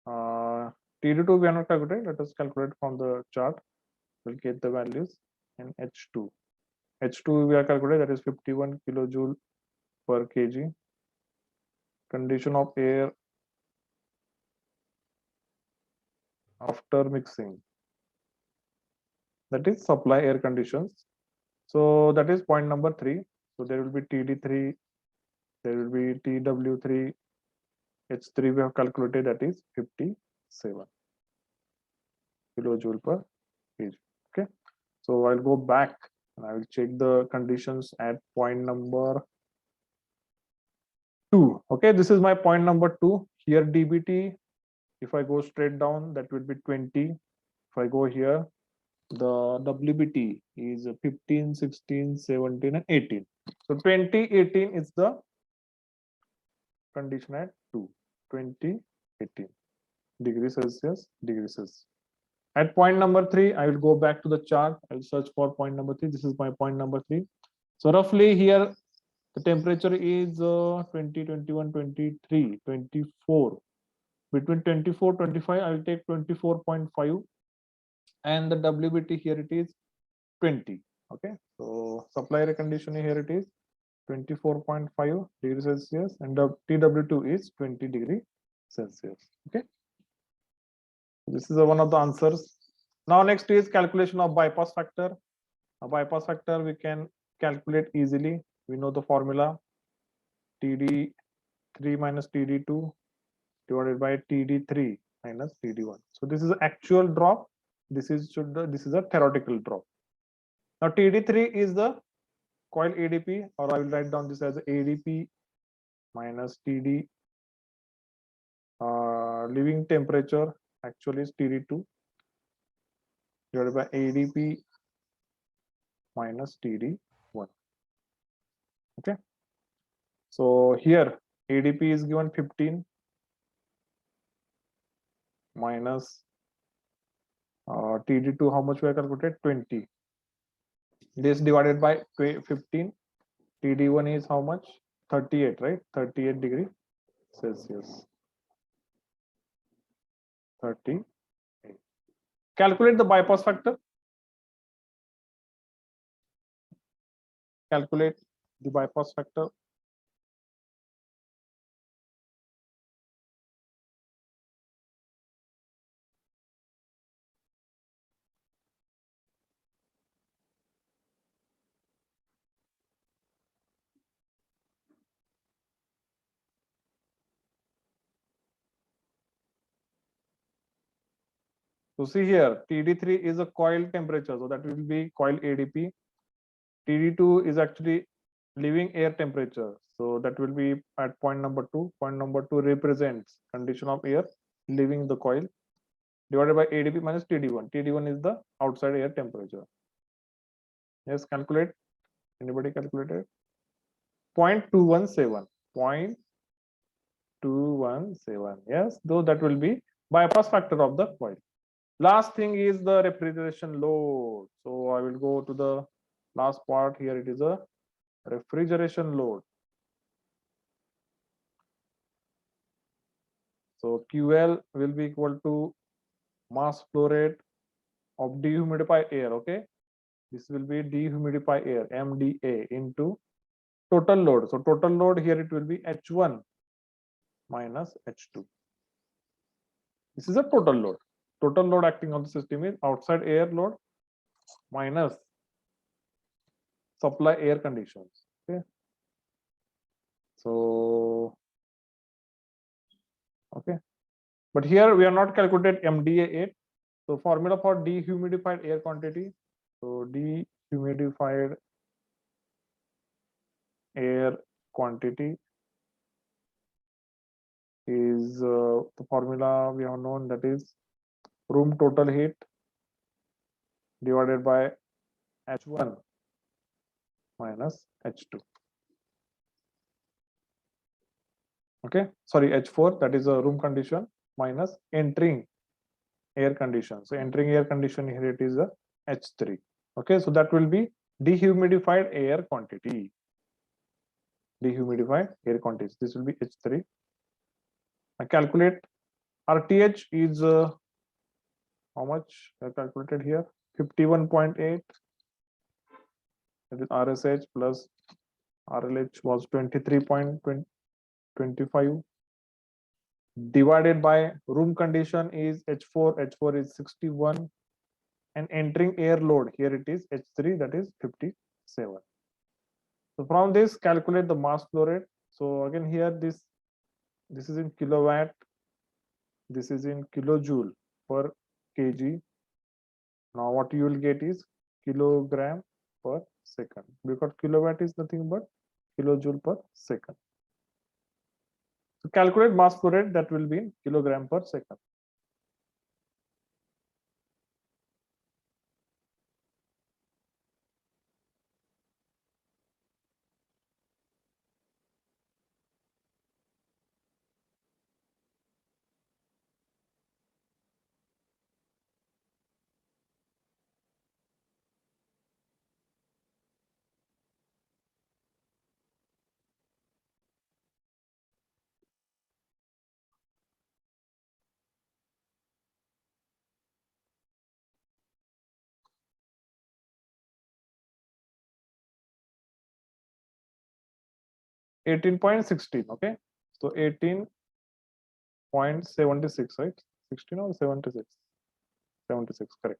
TD2 we are not calculated. Let us calculate from the chart. We'll get the values. And H2. H2 we are calculated, that is 51 kilojoule per kg. Condition of air after mixing, that is supply air conditions. So that is point number 3. So there will be TD3, there will be TW3, H3 we have calculated, that is 57 kilojoule per kg. Okay, so I'll go back and I will check the conditions at point number 2. Okay, this is my point number 2. Here dBT, if I go straight down, that would be 20. If I go here, the WBT is 15, 16, 17, and 18. So 20, 18 is the condition at 2. 20, 18 degrees Celsius, degrees Celsius. At point number 3, I will go back to the chart. I'll search for point number 3. This is my point number 3. So roughly here, the temperature is 20, 21, 23, 24. Between 24, 25, I will take 24.5. And the WBT here it is 20. Okay, so supply air conditioning here it is 24.5 degrees Celsius and the TW2 is 20 degree Celsius. Okay, this is one of the answers. Now next is calculation of bypass factor. A bypass factor we can calculate easily. We know the formula, TD3 minus TD2 divided by TD3 minus TD1. So this is actual drop. This is a theoretical drop. Now TD3 is the coil ADP, or I will write down this as ADP minus TD. Leaving temperature actually is TD2 divided by ADP minus TD1. Okay, so here ADP is given 15 minus TD2, how much we have calculated? 20. This divided by 15. TD1 is how much? 38, right? 38 degree Celsius. 38. Calculate the bypass factor. Calculate the bypass factor. So see here, TD3 is a coil temperature, so that will be coil ADP. TD2 is actually leaving air temperature, so that will be at point number 2. Point number 2 represents condition of air leaving the coil divided by ADP minus TD1. TD1 is the outside air temperature. Yes, calculate. Anybody calculated? 0.217. 0.217. Yes, though that will be bypass factor of the coil. Last thing is the refrigeration load. So I will go to the last part here. It is a refrigeration load. So QL will be equal to mass flow rate of dehumidified air. Okay, this will be dehumidified air, MDA, into total load. So total load here it will be H1 minus H2. This is a total load. Total load acting on the system is outside air load minus supply air conditions. Okay, so okay, but here we are not calculated MDA8. So formula for dehumidified air quantity. So dehumidified air quantity is the formula we have known, that is room total heat divided by H1 minus H2. Okay, sorry, H4, that is a room condition, minus entering air condition. So entering air condition here it is a H3. Okay, so that will be dehumidified air quantity. Dehumidified air quantity. This will be H3. I calculate RTH is how much I calculated here? 51.8. That is RSH plus RLH was 23.25 divided by room condition is H4. H4 is 61, and entering air load here it is H3, that is 57. So from this calculate the mass flow rate. So again here this is in kilowatt, this is in kilojoule per kg. Now what you will get is kilogram per second, because kilowatt is nothing but kilojoule per second. So calculate mass flow rate, that will be in kilogram per second. Eighteen point 16. Okay, so 18.76, right? 16 or 76? 76, correct.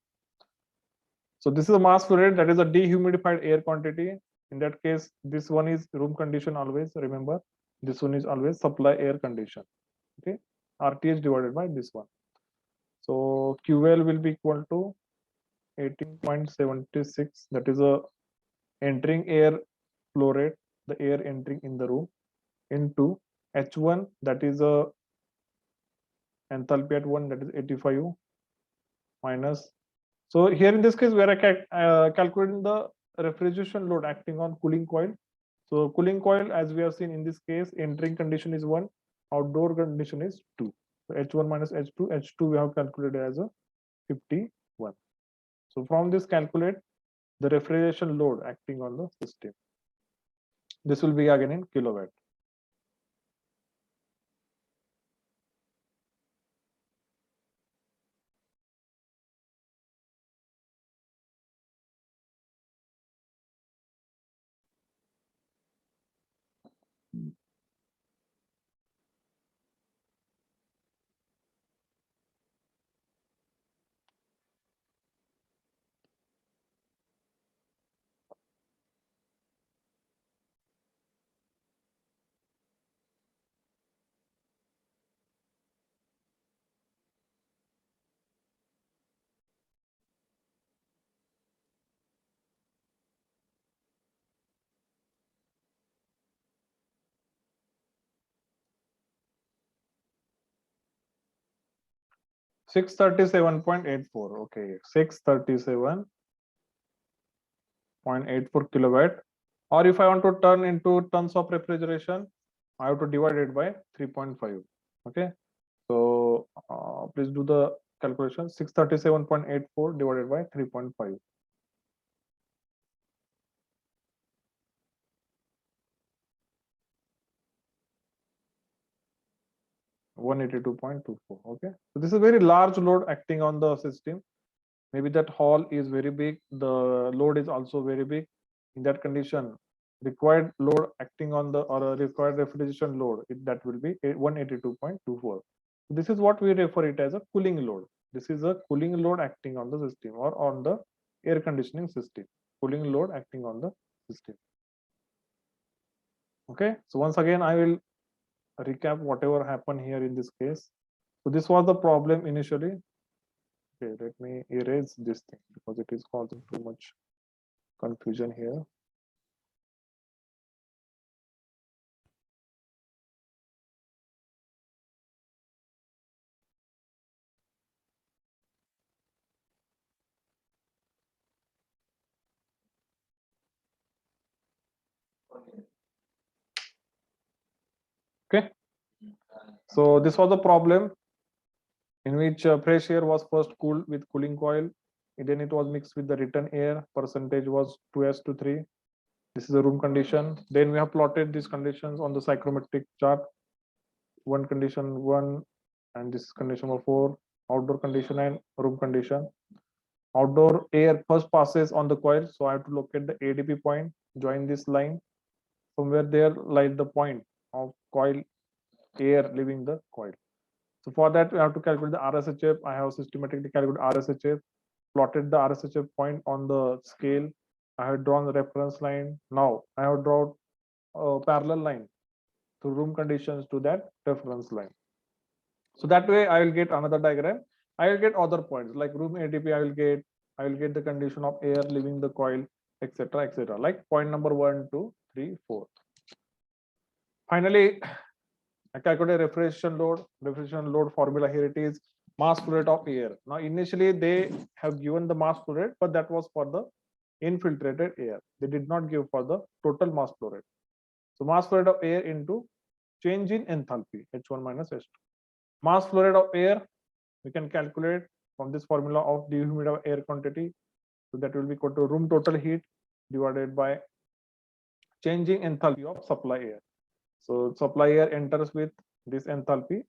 So this is a mass flow rate, that is a dehumidified air quantity. In that case, this one is room condition always. Remember, this one is always supply air condition. Okay, RTH divided by this one. So QL will be equal to 18.76. That is a entering air flow rate, the air entering in the room, into H1, that is a enthalpy at 1, that is 85, minus. So here in this case we are calculating the refrigeration load acting on cooling coil. So cooling coil, as we have seen in this case, entering condition is 1, outdoor condition is 2. So H1 minus H2, H2 we have calculated as a 51. So from this calculate the refrigeration load acting on the system. This will be again in kilowatt. Hmm. 637.84. Okay, 637.84 kilowatt. Or if I want to turn into tons of refrigeration, I have to divide it by 3.5. Okay, so please do the calculation. 637.84 divided by 3.5. 182.24. Okay, so this is a very large load acting on the system. Maybe that hall is very big, the load is also very big. In that condition, required load acting on the or required refrigeration load, that will be 182.24. This is what we refer it as a cooling load. This is a cooling load acting on the system or on the air conditioning system. Cooling load acting on the system. Okay, so once again I will recap whatever happened here in this case. So this was the problem initially. Okay, let me erase this thing because it is causing too much confusion here. Okay, so this was the problem in which fresh air was first cooled with cooling coil, then it was mixed with the return air. Percentage was 2s to 3. This is a room condition. Then we have plotted these conditions on the psychrometric chart. One condition 1, and this is condition number 4. Outdoor condition and room condition. Outdoor air first passes on the coil, so I have to locate the ADP point, join this line. Somewhere there lies the point of coil air leaving the coil. So for that, we have to calculate the RSHF. I have systematically calculated RSHF, plotted the RSHF point on the scale. I have drawn the reference line. Now I have drawn a parallel line to room conditions to that reference line. So that way I will get another diagram. I will get other points like room ADP. I will get the condition of air leaving the coil, etc., etc. Like point number 1, 2, 3, 4. Finally, I calculate refrigeration load formula. Here it is, mass flow rate of air. Now initially they have given the mass flow rate, but that was for the infiltrated air. They did not give for the total mass flow rate. So mass flow rate of air into change in enthalpy, H1 minus H2. Mass flow rate of air, we can calculate from this formula of dehumidity of air quantity. So that will be equal to room total heat divided by changing enthalpy of supply air. So supply air enters with this enthalpy,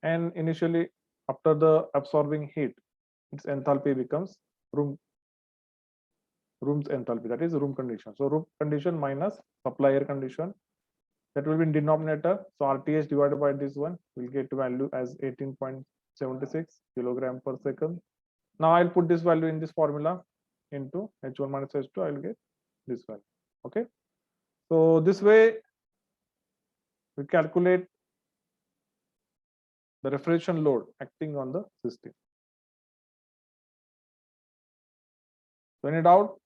and initially after the absorbing heat, its enthalpy becomes room's enthalpy, that is room condition. So room condition minus supply air condition, that will be in denominator. So RTH divided by this one will get value as 18.76 kilogram per second. Now I'll put this value in this formula into H1 minus H2. I will get this value. Okay, so this way we calculate the refrigeration load acting on the system. So any doubt?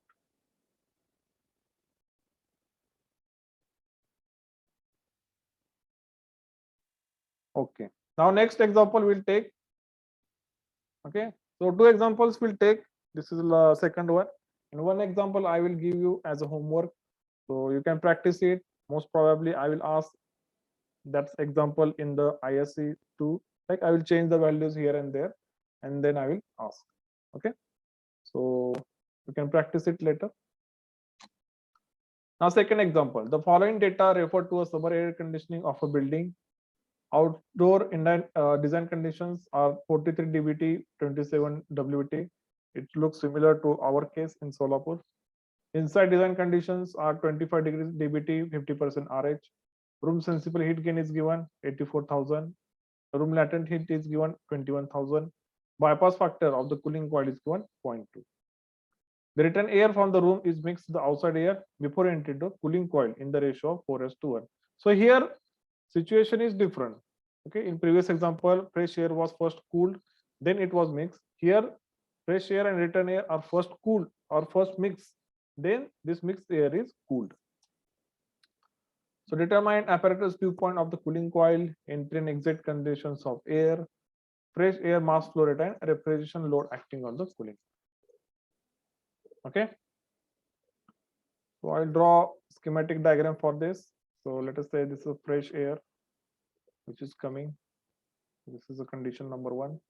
Okay, now next example we'll take. Okay, so two examples we'll take. This is the second one. In one example I will give you as a homework, so you can practice it. Most probably I will ask that example in the ISC 2 Like I will change the values here and there, and then I will ask. Okay, so you can practice it later. Now, second example, the following data refer to a summer air conditioning of a building. Outdoor design conditions are 43 dBT, 27 WT. It looks similar to our case in Solapur. Inside design conditions are 25 degrees dBT, 50% RH. Room sensible heat gain is given 84,000. Room latent heat is given 21,000. Bypass factor of the cooling coil is given 0.2. The return air from the room is mixed with the outside air before entering the cooling coil in the ratio of 4:1. So here situation is different. Okay, in previous example, fresh air was first cooled, then it was mixed. Here, fresh air and return air are first cooled or first mixed, then this mixed air is cooled. So determine apparatus dew point of the cooling coil, entry and exit conditions of air, fresh air mass flow rate and refrigeration load acting on the cooling. Okay, so I'll draw schematic diagram for this. So let us say this is fresh air which is coming. This is a condition number 1.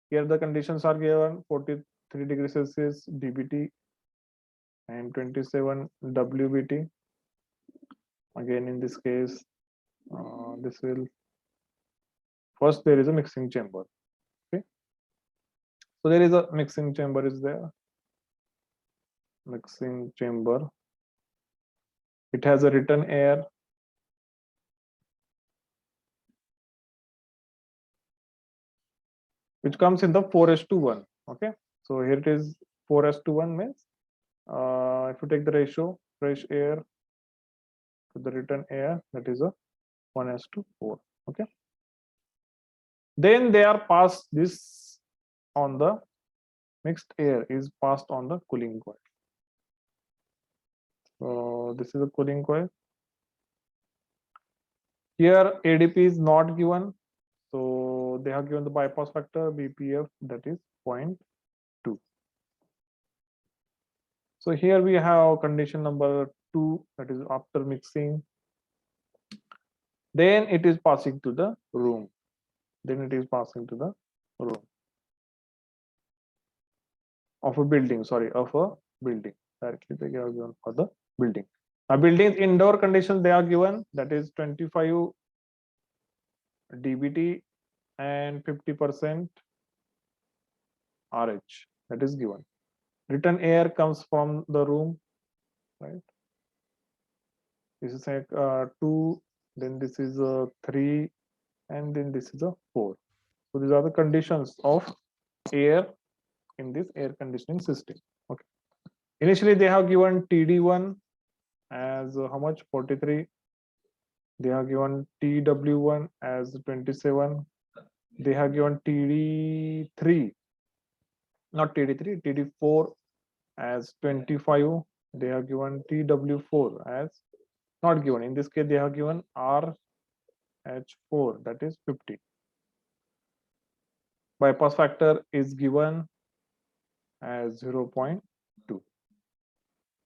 Here the conditions are given 43 degrees Celsius dBT and 27 WBT. Again, in this case, this will first there is a mixing chamber. Okay, so there is a mixing chamber is there. Mixing chamber. It has a return air. Which comes in the 4:1. Okay, so here it is 4:1 means if you take the ratio fresh air to the return air, that is a 1:4. Okay, then they are passed this on the mixed air is passed on the cooling coil. So this is a cooling coil. Here ADP is not given, so they have given the bypass factor BPF, that is 0.2. So here we have condition number 2, that is after mixing. Then it is passing to the room. Then it is passing to the room of a building. Sorry, of a building. Directly they are given for the building. Now, buildings indoor conditions they are given, that is 25 dBT and 50% RH. That is given. Return air comes from the room, right? This is like 2, then this is a 3, and then this is a 4. So these are the conditions of air in this air conditioning system. Okay. Initially, they have given TD1 as how much? 43. They have given TW1 as 27. They have given TD3, not TD3, TD4 as 25. They have given TW4 as not given. In this case, they have given RH4, that is 50. Bypass factor is given as 0.2.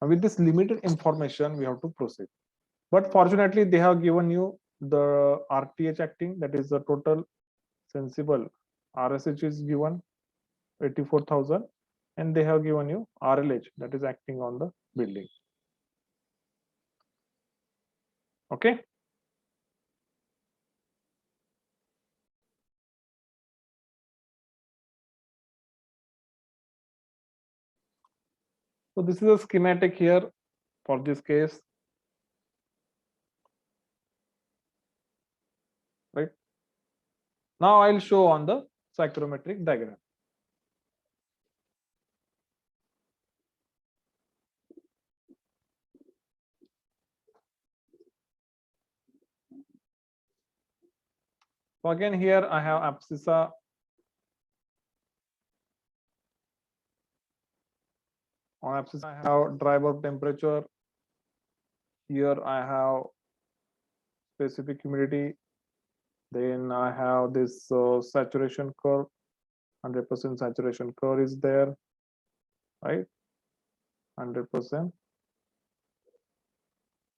Now, with this limited information, we have to proceed. But fortunately, they have given you the RTH acting, that is the total sensible RSH is given 84,000, and they have given you RLH, that is acting on the building. Okay. So this is a schematic here for this case. Right. Now I'll show on the psychrometric diagram. So again, here I have abscissa. On abscissa, I have dry bulb temperature. Here I have specific humidity. Then I have this saturation curve. 100% saturation curve is there, right? 100%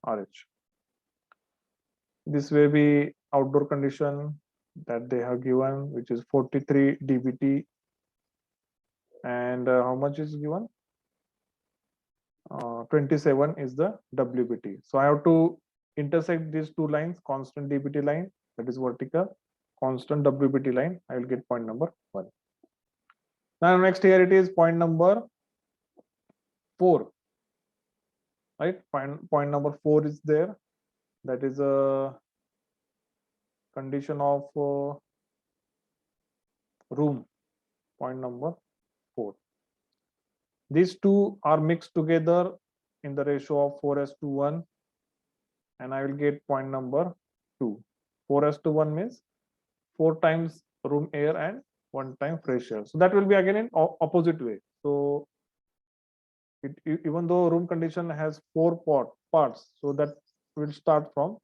RH. This will be outdoor condition. that they have given, which is 43 dBT, and how much is given? 27 is the WBT. So I have to intersect these two lines, constant dBT line, that is vertical, constant WBT line. I will get point number 1. Now next here it is point number 4, right? Point number 4 is there. That is a condition of room. Point number 4. These two are mixed together in the ratio of 4:1, and I will get point number 2. 4:1 means 4 times room air and 1 time fresh air. So that will be again in opposite way. So even though room condition has 4 parts, so that will start from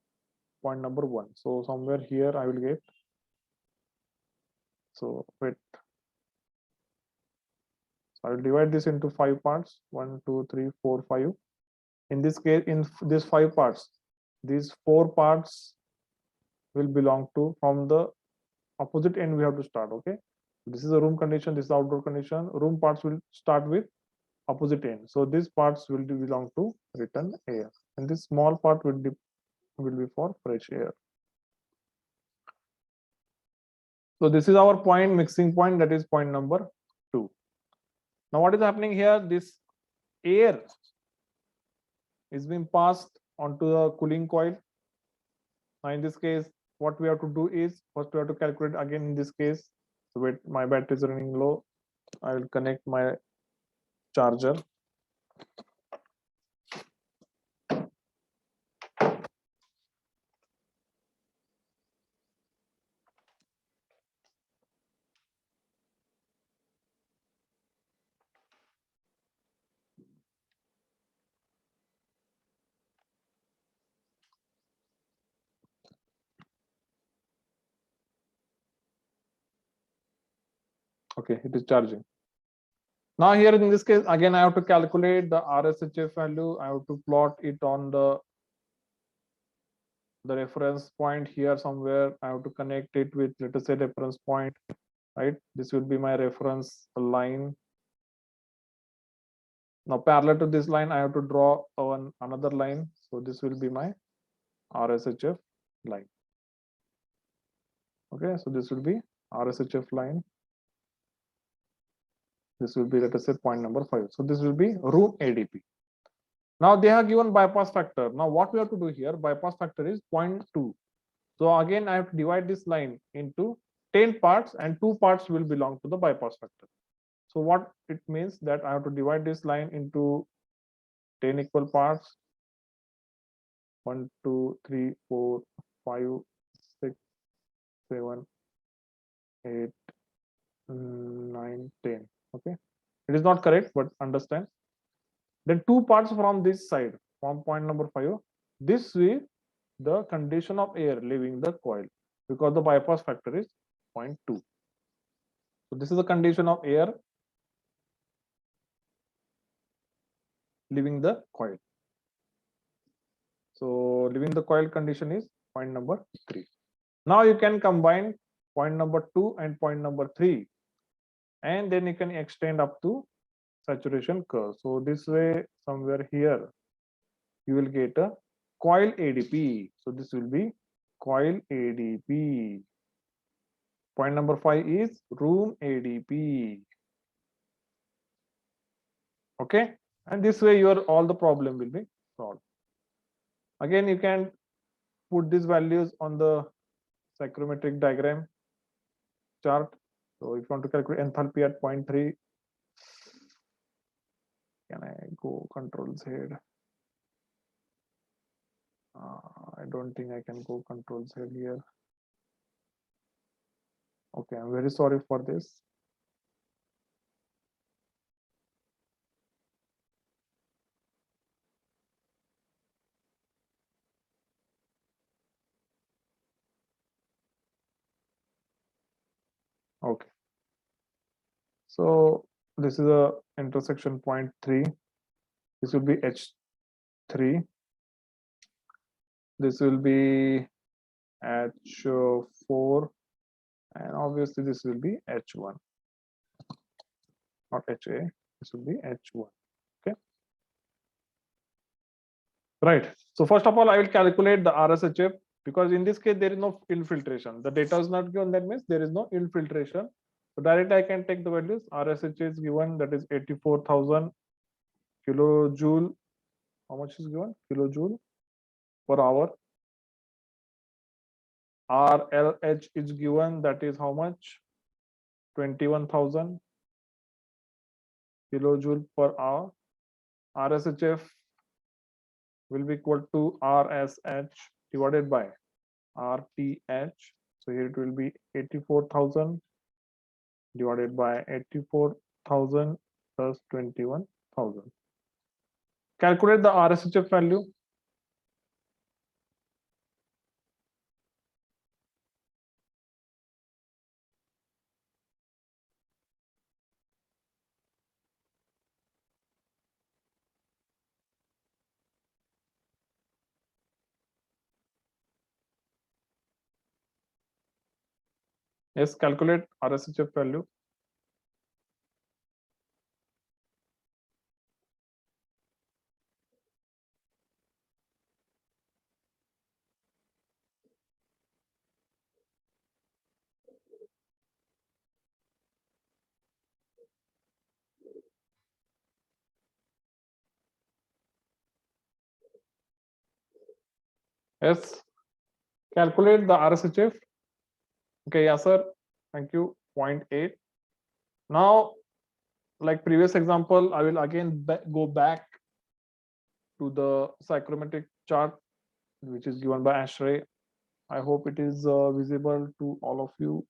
point number 1. So somewhere here I will get. So wait. So I will divide this into 5 parts. 1, 2, 3, 4, 5. In this case, in these 5 parts, these 4 parts will belong to from the opposite end. We have to start. Okay. This is a room condition. This is outdoor condition. Room parts will start with opposite end. So these parts will belong to return air, and this small part will be for fresh air. So this is our point, mixing point, that is point number 2. Now what is happening here? This air is being passed onto the cooling coil. Now in this case, what we have to do is first we have to calculate again in this case. So wait, my battery is running low. I will connect my charger. Okay, it is charging. Now here in this case, again, I have to calculate the RSHF value. I have to plot it on the reference point here somewhere. I have to connect it with, let us say, reference point, right? This will be my reference line. Now parallel to this line, I have to draw another line. So this will be my RSHF line. Okay, so this will be RSHF line. This will be, let us say, point number 5. So this will be room ADP. Now they have given bypass factor. Now what we have to do here, bypass factor is 0.2. So again, I have to divide this line into 10 parts, and 2 parts will belong to the bypass factor. So what it means that I have to divide this line into 10 equal parts. 1, 2, 3, 4, 5, 6, 7, 8, 9, 10. Okay, it is not correct, but understand. Then 2 parts from this side, from point number 5. This way, the condition of air leaving the coil, because the bypass factor is 0.2. So this is the condition of air leaving the coil. So leaving the coil condition is point number 3. Now you can combine point number 2 and point number 3, and then you can extend up to saturation curve. So this way, somewhere here, you will get a coil ADP. So this will be coil ADP. Point number 5 is room ADP. Okay, and this way your all the problem will be solved. Again, you can put these values on the psychrometric diagram chart. So if you want to calculate enthalpy at 0.3, can I go Control Z? I don't think I can go Control Z here. Okay, I'm very sorry for this. Okay, so this is a intersection point 3. This will be H3. This will be H4. and obviously this will be H1, not HA. This will be H1. Okay. Right. So first of all, I will calculate the RSHF because in this case there is no infiltration. The data is not given. That means there is no infiltration. So directly I can take the values. RSH is given, that is 84,000 kilojoule. How much is given? Kilojoule per hour. RLH is given, that is how much? 21,000 kilojoule per hour. RSHF will be equal to RSH divided by RTH. So here it will be 84,000 divided by 84,000 plus 21,000. Calculate the RSHF value. Yes, calculate RSHF value. Yes, calculate the RSHF. Okay, yes, sir. Thank you. 0.8. Now, like previous example, I will again go back to the psychrometric chart, which is given by ASHRAE. I hope it is visible to all of you.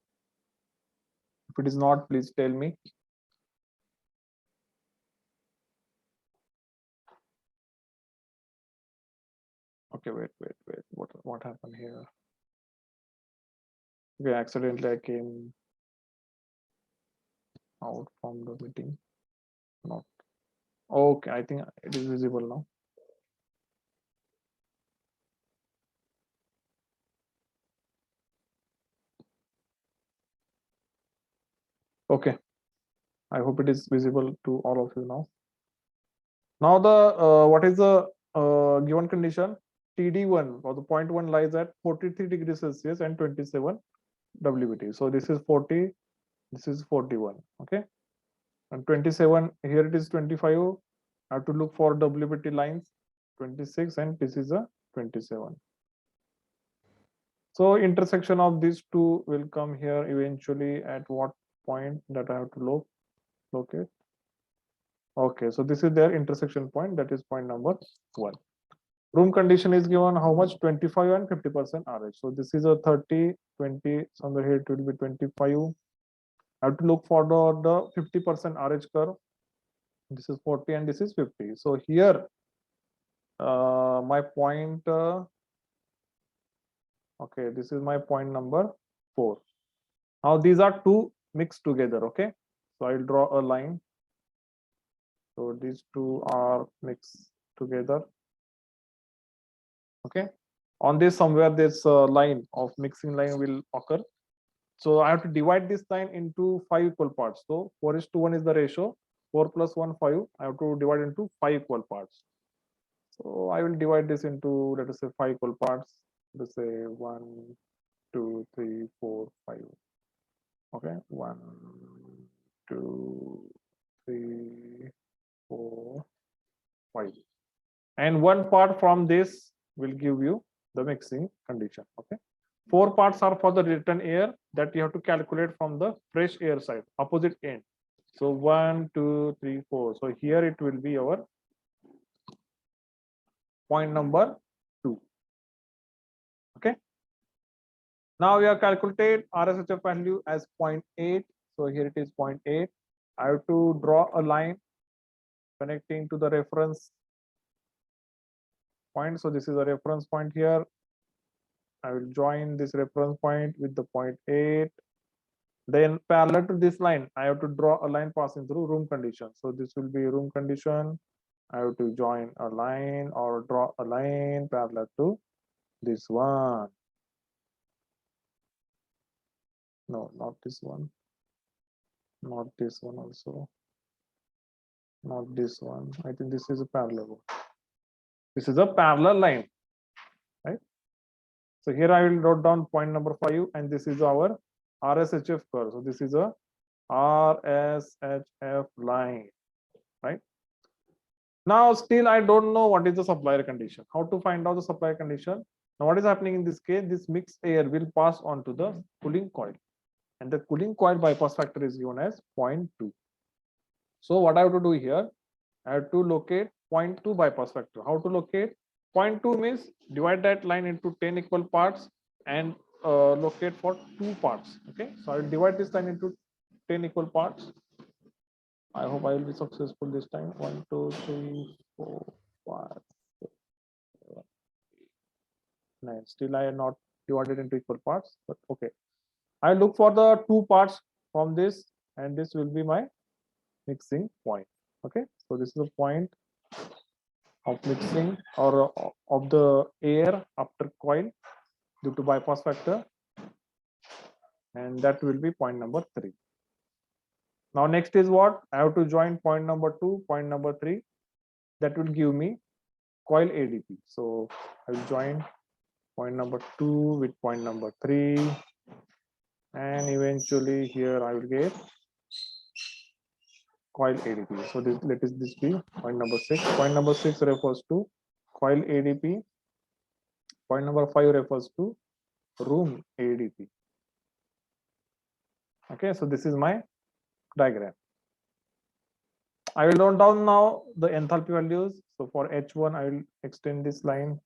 If it is not, please tell me. Okay, wait. What happened here? Okay, accidentally I came out from the meeting. Not okay. I think it is visible now. Okay, I hope it is visible to all of you now. Now the what is the given condition? TD1 or the point 1 lies at 43 degrees Celsius and 27 WBT. So this is 40, this is 41. Okay, and 27 here it is 25. I have to look for WBT lines 26 and this is a 27. So intersection of these two will come here eventually at what point that I have to locate. Okay, so this is their intersection point, that is point number 1. Room condition is given how much? 25 and 50% RH. So this is a 30, 20, somewhere here it will be 25. I have to look for the 50% RH curve. This is 40 and this is 50. So here my point, okay, this is my point number 4. Now these are two mixed together, okay? So I'll draw a line. So these two are mixed together. Okay, on this somewhere this line of mixing line will occur. So I have to divide this line into 5 equal parts. So 4:1 is the ratio. 4 plus 1, 5. I have to divide into 5 equal parts. So I will divide this into, let us say, 5 equal parts. Let's say 1, 2, 3, 4, 5. Okay, 1, 2, 3, 4, 5. And one part from this will give you the mixing condition. Okay, 4 parts are for the return air that you have to calculate from the fresh air side, opposite end. So 1, 2, 3, 4. So here it will be our point number 2. Okay, now we have calculated RSHF value as 0.8. So here it is 0.8. I have to draw a line connecting to the reference point. So this is a reference point here. I will join this reference point with the 0.8. Then parallel to this line, I have to draw a line passing through room condition. So this will be room condition. I have to join a line or draw a line parallel to this one. No, not this one. Not this one also. Not this one. I think this is a parallel one. This is a parallel line, right? So here I will note down point number 5, and this is our RSHF curve. So this is a RSHF line, right? Now still I don't know what is the supplier condition. How to find out the supplier condition? Now what is happening in this case? This mixed air will pass on to the cooling coil, and the cooling coil bypass factor is given as 0.2. So what I have to do here, I have to locate 0.2 bypass factor. How to locate? 0.2 means divide that line into 10 equal parts and locate for 2 parts. Okay, so I will divide this line into 10 equal parts. I hope I will be successful this time. 1, 2, 3, 4, 5, 6, 7, 8, 9. Still I have not divided into equal parts, but okay. I look for the 2 parts from this, and this will be my mixing point. Okay, so this is the point of mixing or of the air after coil due to bypass factor, and that will be point number 3. Now next is what? I have to join point number 2, point number 3. That will give me coil ADP. So I will join point number 2 with point number 3, and eventually here I will get coil ADP. So this, let this be point number 6. Point number 6 refers to coil ADP. Point number 5 refers to room ADP. Okay, so this is my diagram. I will note down now the enthalpy values. So for H1, I will extend this line.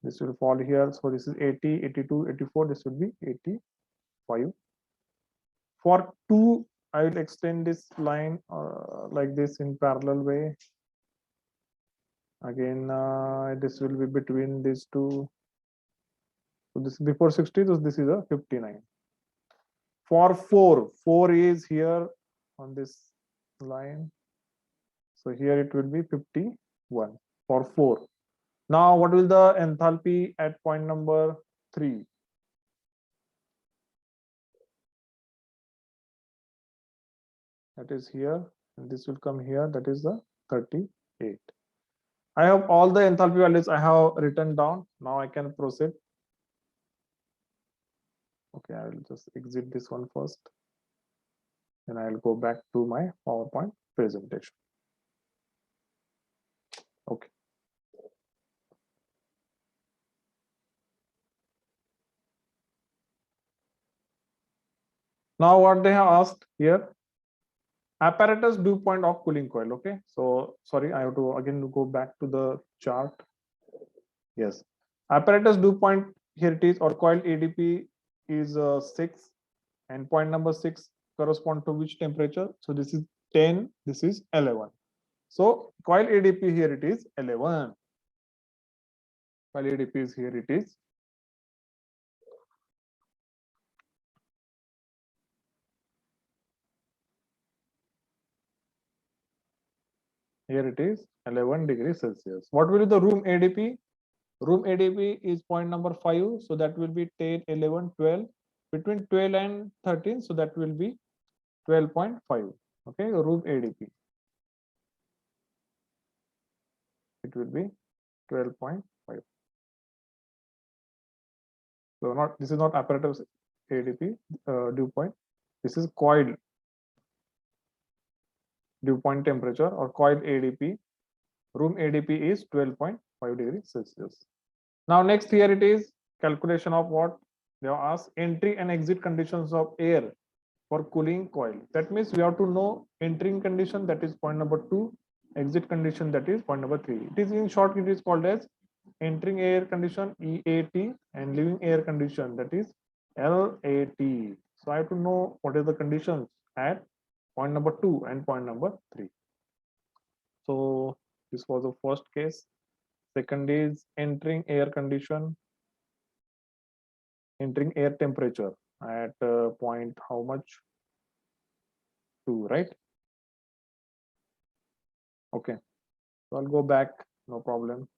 This will fall here. So this is 80, 82, 84. This will be 85. For 2, I will extend this line like this in parallel way. Again, this will be between these two. So this before 60, so this is a 59. For 4 is here on this line. So here it will be 51 for 4. Now what will the enthalpy at point number 3? That is here, and this will come here. That is the 38. I have all the enthalpy values I have written down. Now I can proceed. Okay, I will just exit this one first, and I will go back to my PowerPoint presentation. Okay. Now what they have asked here, apparatus dew point of cooling coil. Okay, so sorry, I have to again go back to the chart. Yes, apparatus dew point, here it is, or coil ADP is 6, and point number 6 correspond to which temperature? So this is 10, this is 11. So coil ADP here it is 11. Coil ADP is here it is. Here it is 11 degrees Celsius. What will be the room ADP? Room ADP is point number 5. So that will be 10, 11, 12. Between 12 and 13. So that will be 12.5. Okay, room ADP. It will be 12.5. So not, this is not apparatus ADP dew point. This is coil dew point temperature or coil ADP. Room ADP is 12.5 degrees Celsius. Now next here it is calculation of what they have asked, entry and exit conditions of air for cooling coil. That means we have to know entering condition, that is point number 2, exit condition, that is point number 3. It is in short, it is called as entering air condition EAT and leaving air condition, that is LAT. So I have to know what are the conditions at point number 2 and point number 3. So this was the first case. Second is entering air condition, entering air temperature at point how much? 2, right? Okay, so I'll go back, no problem.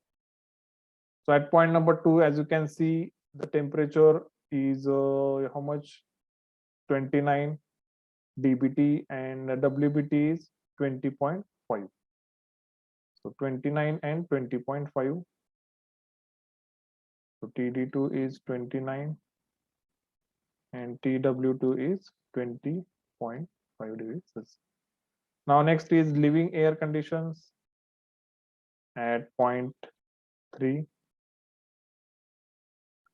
So at point number 2, as you can see, the temperature is how much? 29 dBT and WBT is 20.5. So 29 and 20.5. So TD2 is 29 and TW2 is 20.5 degrees Celsius. Now next is living air conditions at point 3.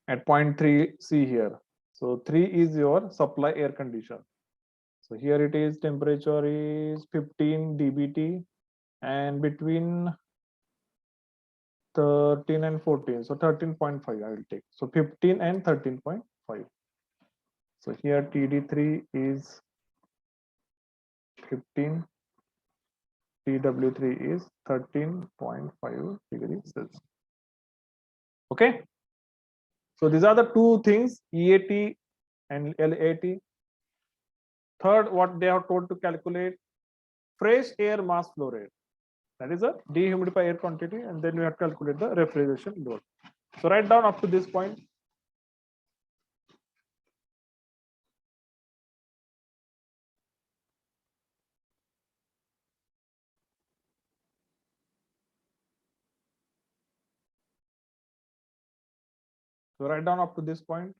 At point 3, see here. So 3 is your supply air condition. So here it is, temperature is 15 dBT and between 13 and 14. So 13.5 I will take. So 15 and 13.5. So here TD3 is 15, TW3 is 13.5 degrees Celsius. Okay. So these are the two things, EAT and LAT. Third, what they are told to calculate, fresh air mass flow rate. That is a dehumidify air quantity, and then we have to calculate the refrigeration load. So write down up to this point. So write down up to this point.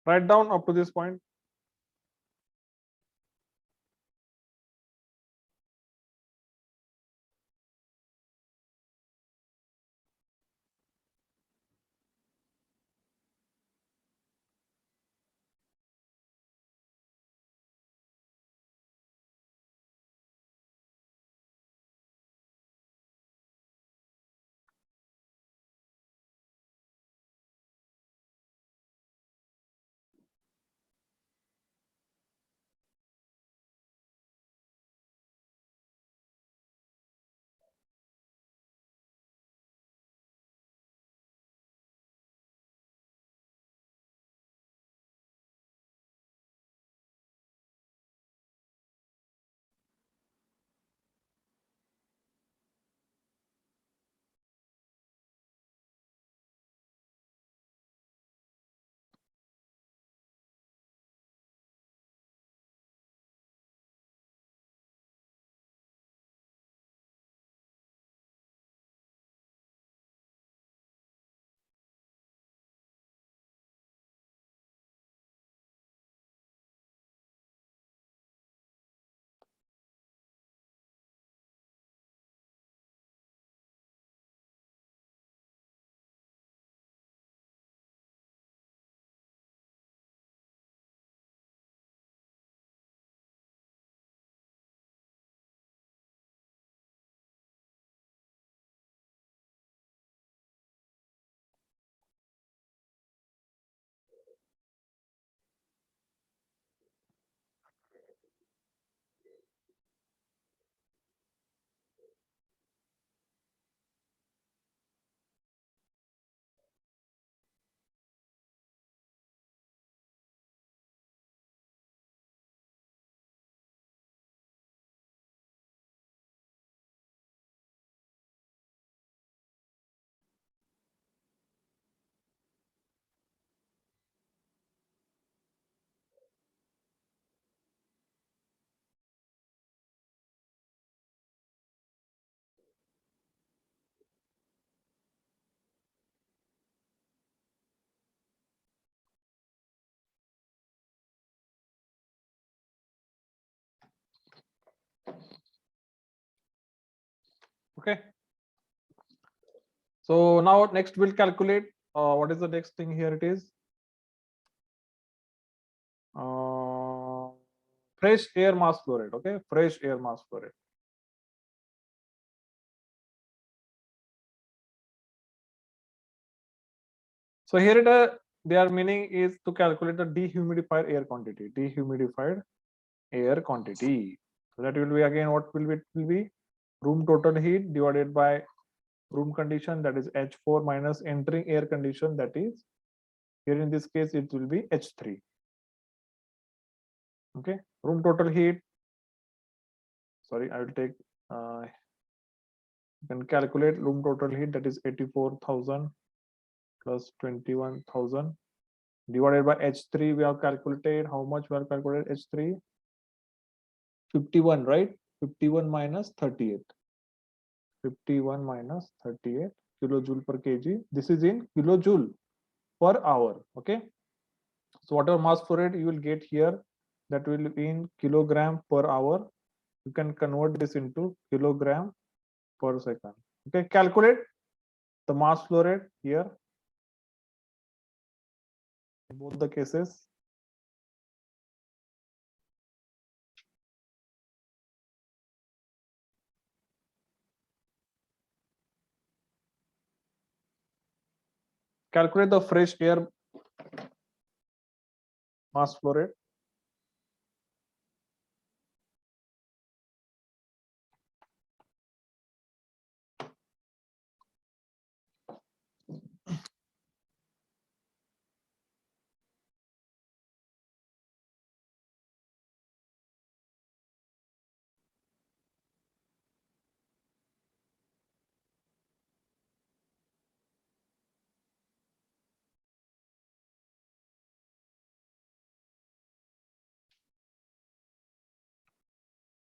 Write down up to this point. Okay. So now next we'll calculate what is the next thing here. It is fresh air mass flow rate. Okay, fresh air mass flow rate. So here it their meaning is to calculate the dehumidified air quantity. Dehumidified air quantity. So that will be again what will be? It will be room total heat divided by room condition, that is H4, minus entering air condition, that is here in this case it will be H3. Okay, room total heat. Sorry, I will take. You can calculate room total heat, that is 84,000 plus 21,000 divided by H3. We have calculated how much we have calculated H3. 51, right? 51 minus 38. 51 minus 38 kilojoule per kg. This is in kilojoule per hour. Okay. So whatever mass flow rate you will get here, that will be in kilogram per hour. You can convert this into kilogram per second. Okay. Calculate the mass flow rate here in both the cases. Calculate the fresh air mass flow rate.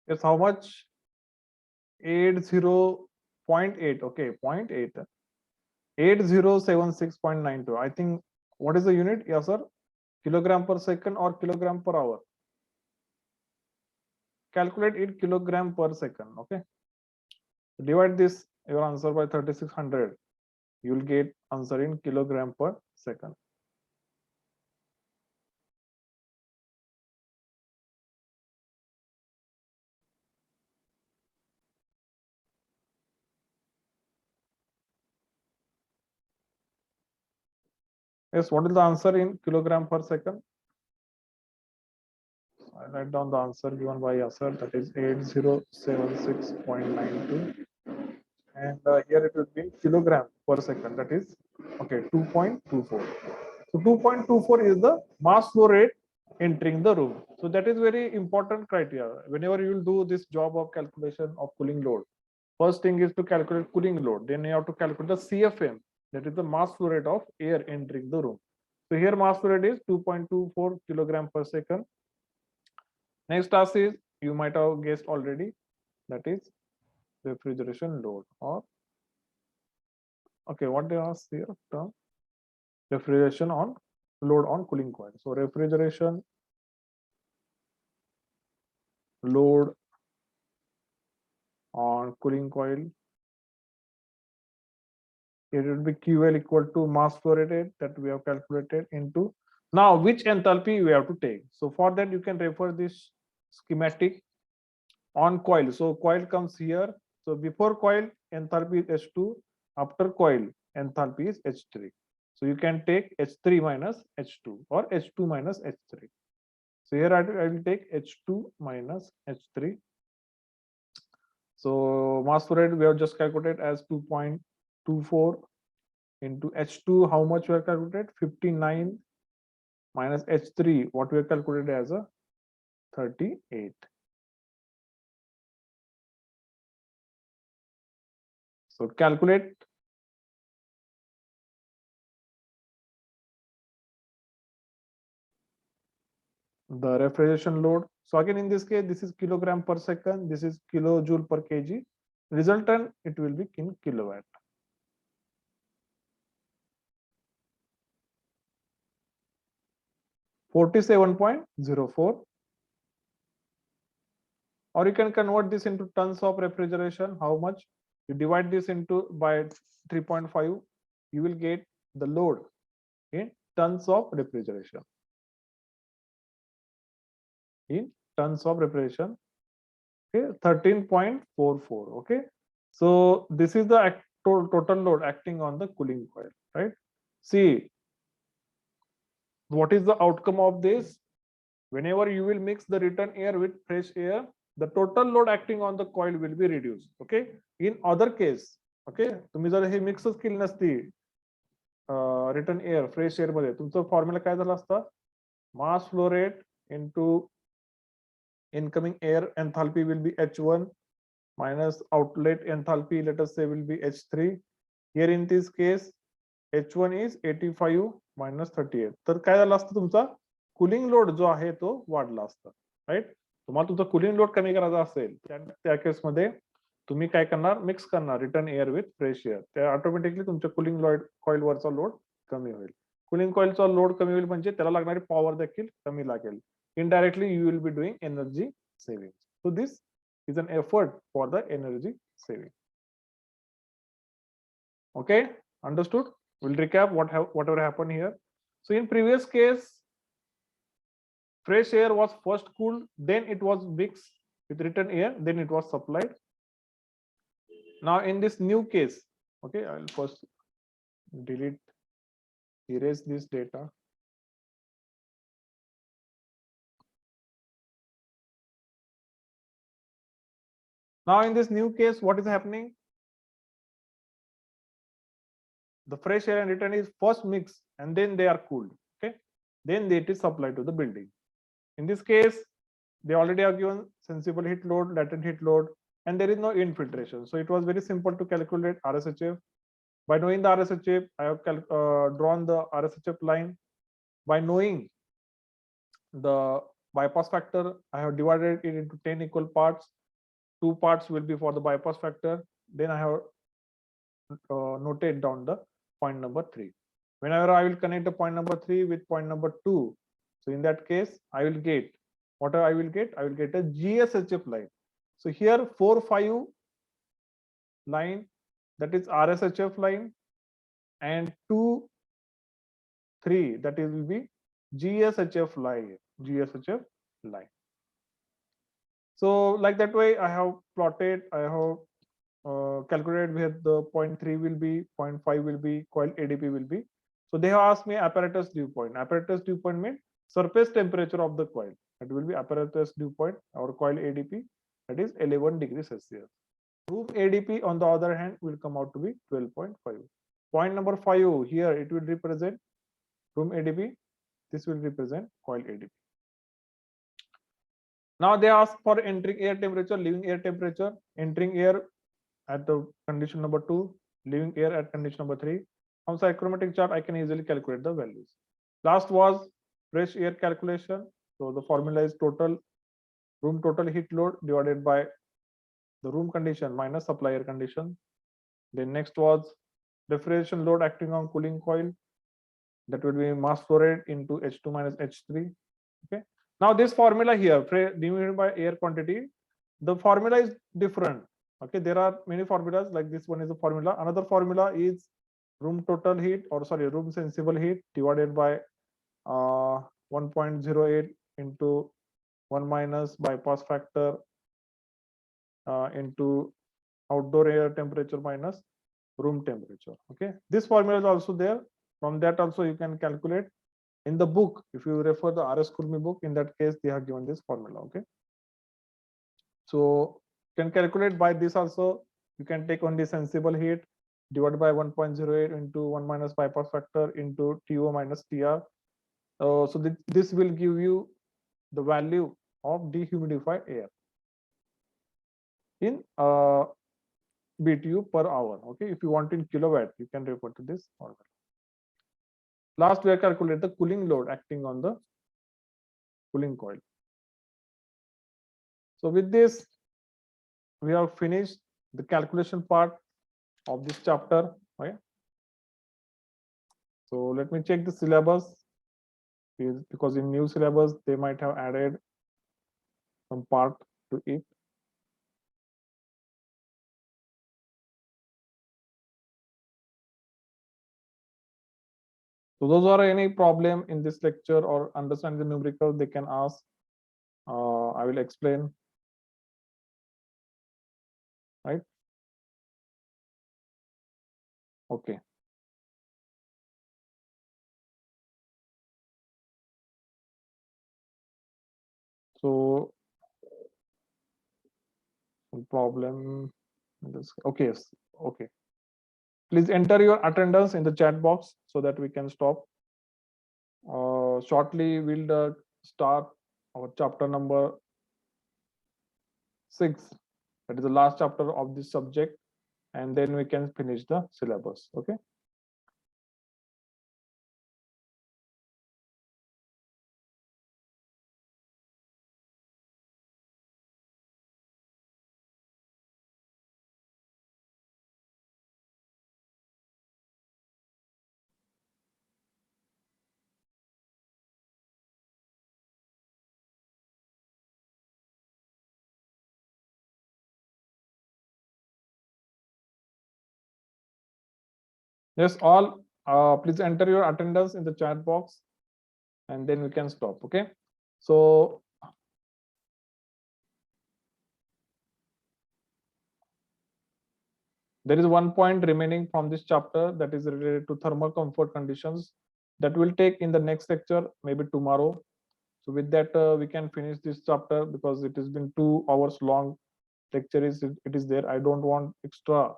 Yes, how much? 80.8. Okay, 0.8. 8076.92. I think, what is the unit? Yes, sir. Kilogram per second or kilogram per hour? Calculate it kilogram per second. Okay. Divide this your answer by 3600. You will get answer in kilogram per second. Yes, what is the answer in kilogram per second? I write down the answer given by Yasser, that is 8076.92, and here it will be kilogram per second, that is okay 2.24. So 2.24 is the mass flow rate entering the room. So that is very important criteria whenever you will do this job of calculation of cooling load. First thing is to calculate cooling load, then you have to calculate the CFM, that is the mass flow rate of air entering the room. So here mass flow rate is 2.24 kilogram per second. Next task is, you might have guessed already, that is refrigeration load, or okay, what they ask here, term refrigeration on load on cooling coil. So refrigeration load on cooling coil, it will be QL equal to mass flow rate that we have calculated into, now which enthalpy we have to take. So for that you can refer this schematic on coil. So coil comes here. So before coil enthalpy is H2, after coil enthalpy is H3. So you can take H3 minus H2 or H2 minus H3. So here I will take H2 minus H3. So mass flow rate we have just calculated as 2.24 into H2. How much we have calculated? 59 minus H3. What we have calculated as a 38. So calculate the refrigeration load. So again, in this case, this is kilogram per second, this is kilojoule per kg. Resultant, it will be in kilowatt. (47.04). Or you can convert this into tons of refrigeration. How much? You divide this into by 3.5, you will get the load in tons of refrigeration. In tons of refrigeration, okay, 13.44. Okay, so this is the total load acting on the cooling coil, right? See, What is the outcome of this? Whenever you will mix the return air with fresh air, the total load acting on the coil will be reduced. Okay. In other case, okay, तुम्ही जर हे मिक्सच केली नसती return air fresh air मध्ये, तुमचं formula काय झाला असता? Mass flow rate into incoming air enthalpy will be H1 minus outlet enthalpy, let us say, will be H3. Here in this case, H1 is 85 minus 38. तर काय झालं असतं? तुमचा कुलिंग लोड जो आहे तो वाढला असता, राईट? तुम्हाला तुमचा कुलिंग लोड कमी करायचा असेल त्या केसमध्ये तुम्ही काय करणार? मिक्स करणार return air with fresh air. त्या ऑटोमॅटिकली तुमच्या कुलिंग कॉइल वरचा लोड कमी होईल. कुलिंग कॉइलचा लोड कमी होईल म्हणजे त्याला लागणारी पॉवर देखील कमी लागेल. Indirectly you will be doing energy saving. So this is an effort for the energy saving. Okay, understood? We'll recap whatever happened here. So in previous case, fresh air was first cooled, then it was mixed with return air, then it was supplied. Now in this new case, okay, I'll first erase this data. Now in this new case, what is happening? The fresh air and return is first mixed and then they are cooled. Okay, then it is supplied to the building. In this case, they already have given sensible heat load, latent heat load, and there is no infiltration. So it was very simple to calculate RSHF. By knowing the RSHF, I have drawn the RSHF line. By knowing the bypass factor, I have divided it into 10 equal parts. 2 parts will be for the bypass factor. Then I have noted down the point number 3. Whenever I will connect the point number 3 with point number 2, so in that case, I will get what I will get? I will get a GSHF line. So here 4-5 line, that is RSHF line, and 2-3, that is will be GSHF line. GSHF line. So like that way, I have plotted. I have calculated where the 0.3 will be, 0.5 will be, coil ADP will be. So they have asked me apparatus dew point. Apparatus dew point means surface temperature of the coil. It will be apparatus dew point or coil ADP, that is 11 degrees Celsius. Room ADP on the other hand will come out to be 12.5. Point number 5 here, it will represent room ADP. This will represent coil ADP. Now they ask for entering air temperature, leaving air temperature. Entering air at the condition number 2, leaving air at condition number 3. From psychrometric chart, I can easily calculate the values. Last was fresh air calculation. So the formula is room total heat load divided by the room condition minus supply air condition. Then next was refrigeration load acting on cooling coil. That would be mass flow rate into H2 minus H3. Okay. Now this formula here, divided by air quantity, the formula is different. Okay, there are many formulas, like this one is a formula. Another formula is room total heat, or sorry, room sensible heat divided by 1.08 into 1 minus bypass factor into outdoor air temperature minus room temperature. Okay, this formula is also there. From that also you can calculate. In the book, if you refer the RS Kurmi book, in that case they have given this formula. Okay, so you can calculate by this also. You can take only sensible heat divided by 1.08 into 1 minus bypass factor into TO minus TR. So this will give you the value of dehumidified air in BTU per hour. Okay, if you want in kilowatt, you can refer to this formula. Last, we have calculated the cooling load acting on the cooling coil. So with this, we have finished the calculation part of this chapter. Okay. So let me check the syllabus, because in new syllabus they might have added some part to it. So those are any problem in this lecture or understand the numerical, they can ask. I will explain. Right? Okay. problem. Okay, yes, okay. Please enter your attendance in the chat box so that we can stop. Shortly, we'll start our chapter number 6. That is the last chapter of this subject, and then we can finish the syllabus. Okay. Yes, all please enter your attendance in the chat box, and then we can stop. Okay. So there is one point remaining from this chapter that is related to thermal comfort conditions that will take in the next lecture, maybe tomorrow. So with that, we can finish this chapter because it has been 2 hours long lecture. It is there. I don't want extra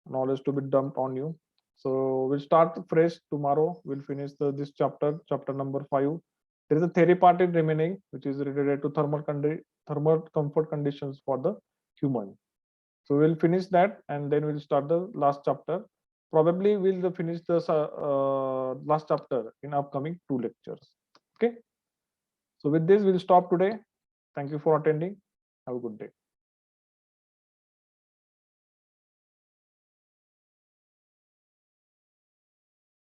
knowledge to be dumped on you. So we'll start fresh tomorrow. We'll finish this chapter number 5. There is a theory part in remaining, which is related to thermal comfort conditions for the human. So we'll finish that, and then we'll start the last chapter. Probably we'll finish the last chapter in upcoming 2 lectures. Okay. So with this, we'll stop today. Thank you for attending. Have a good day.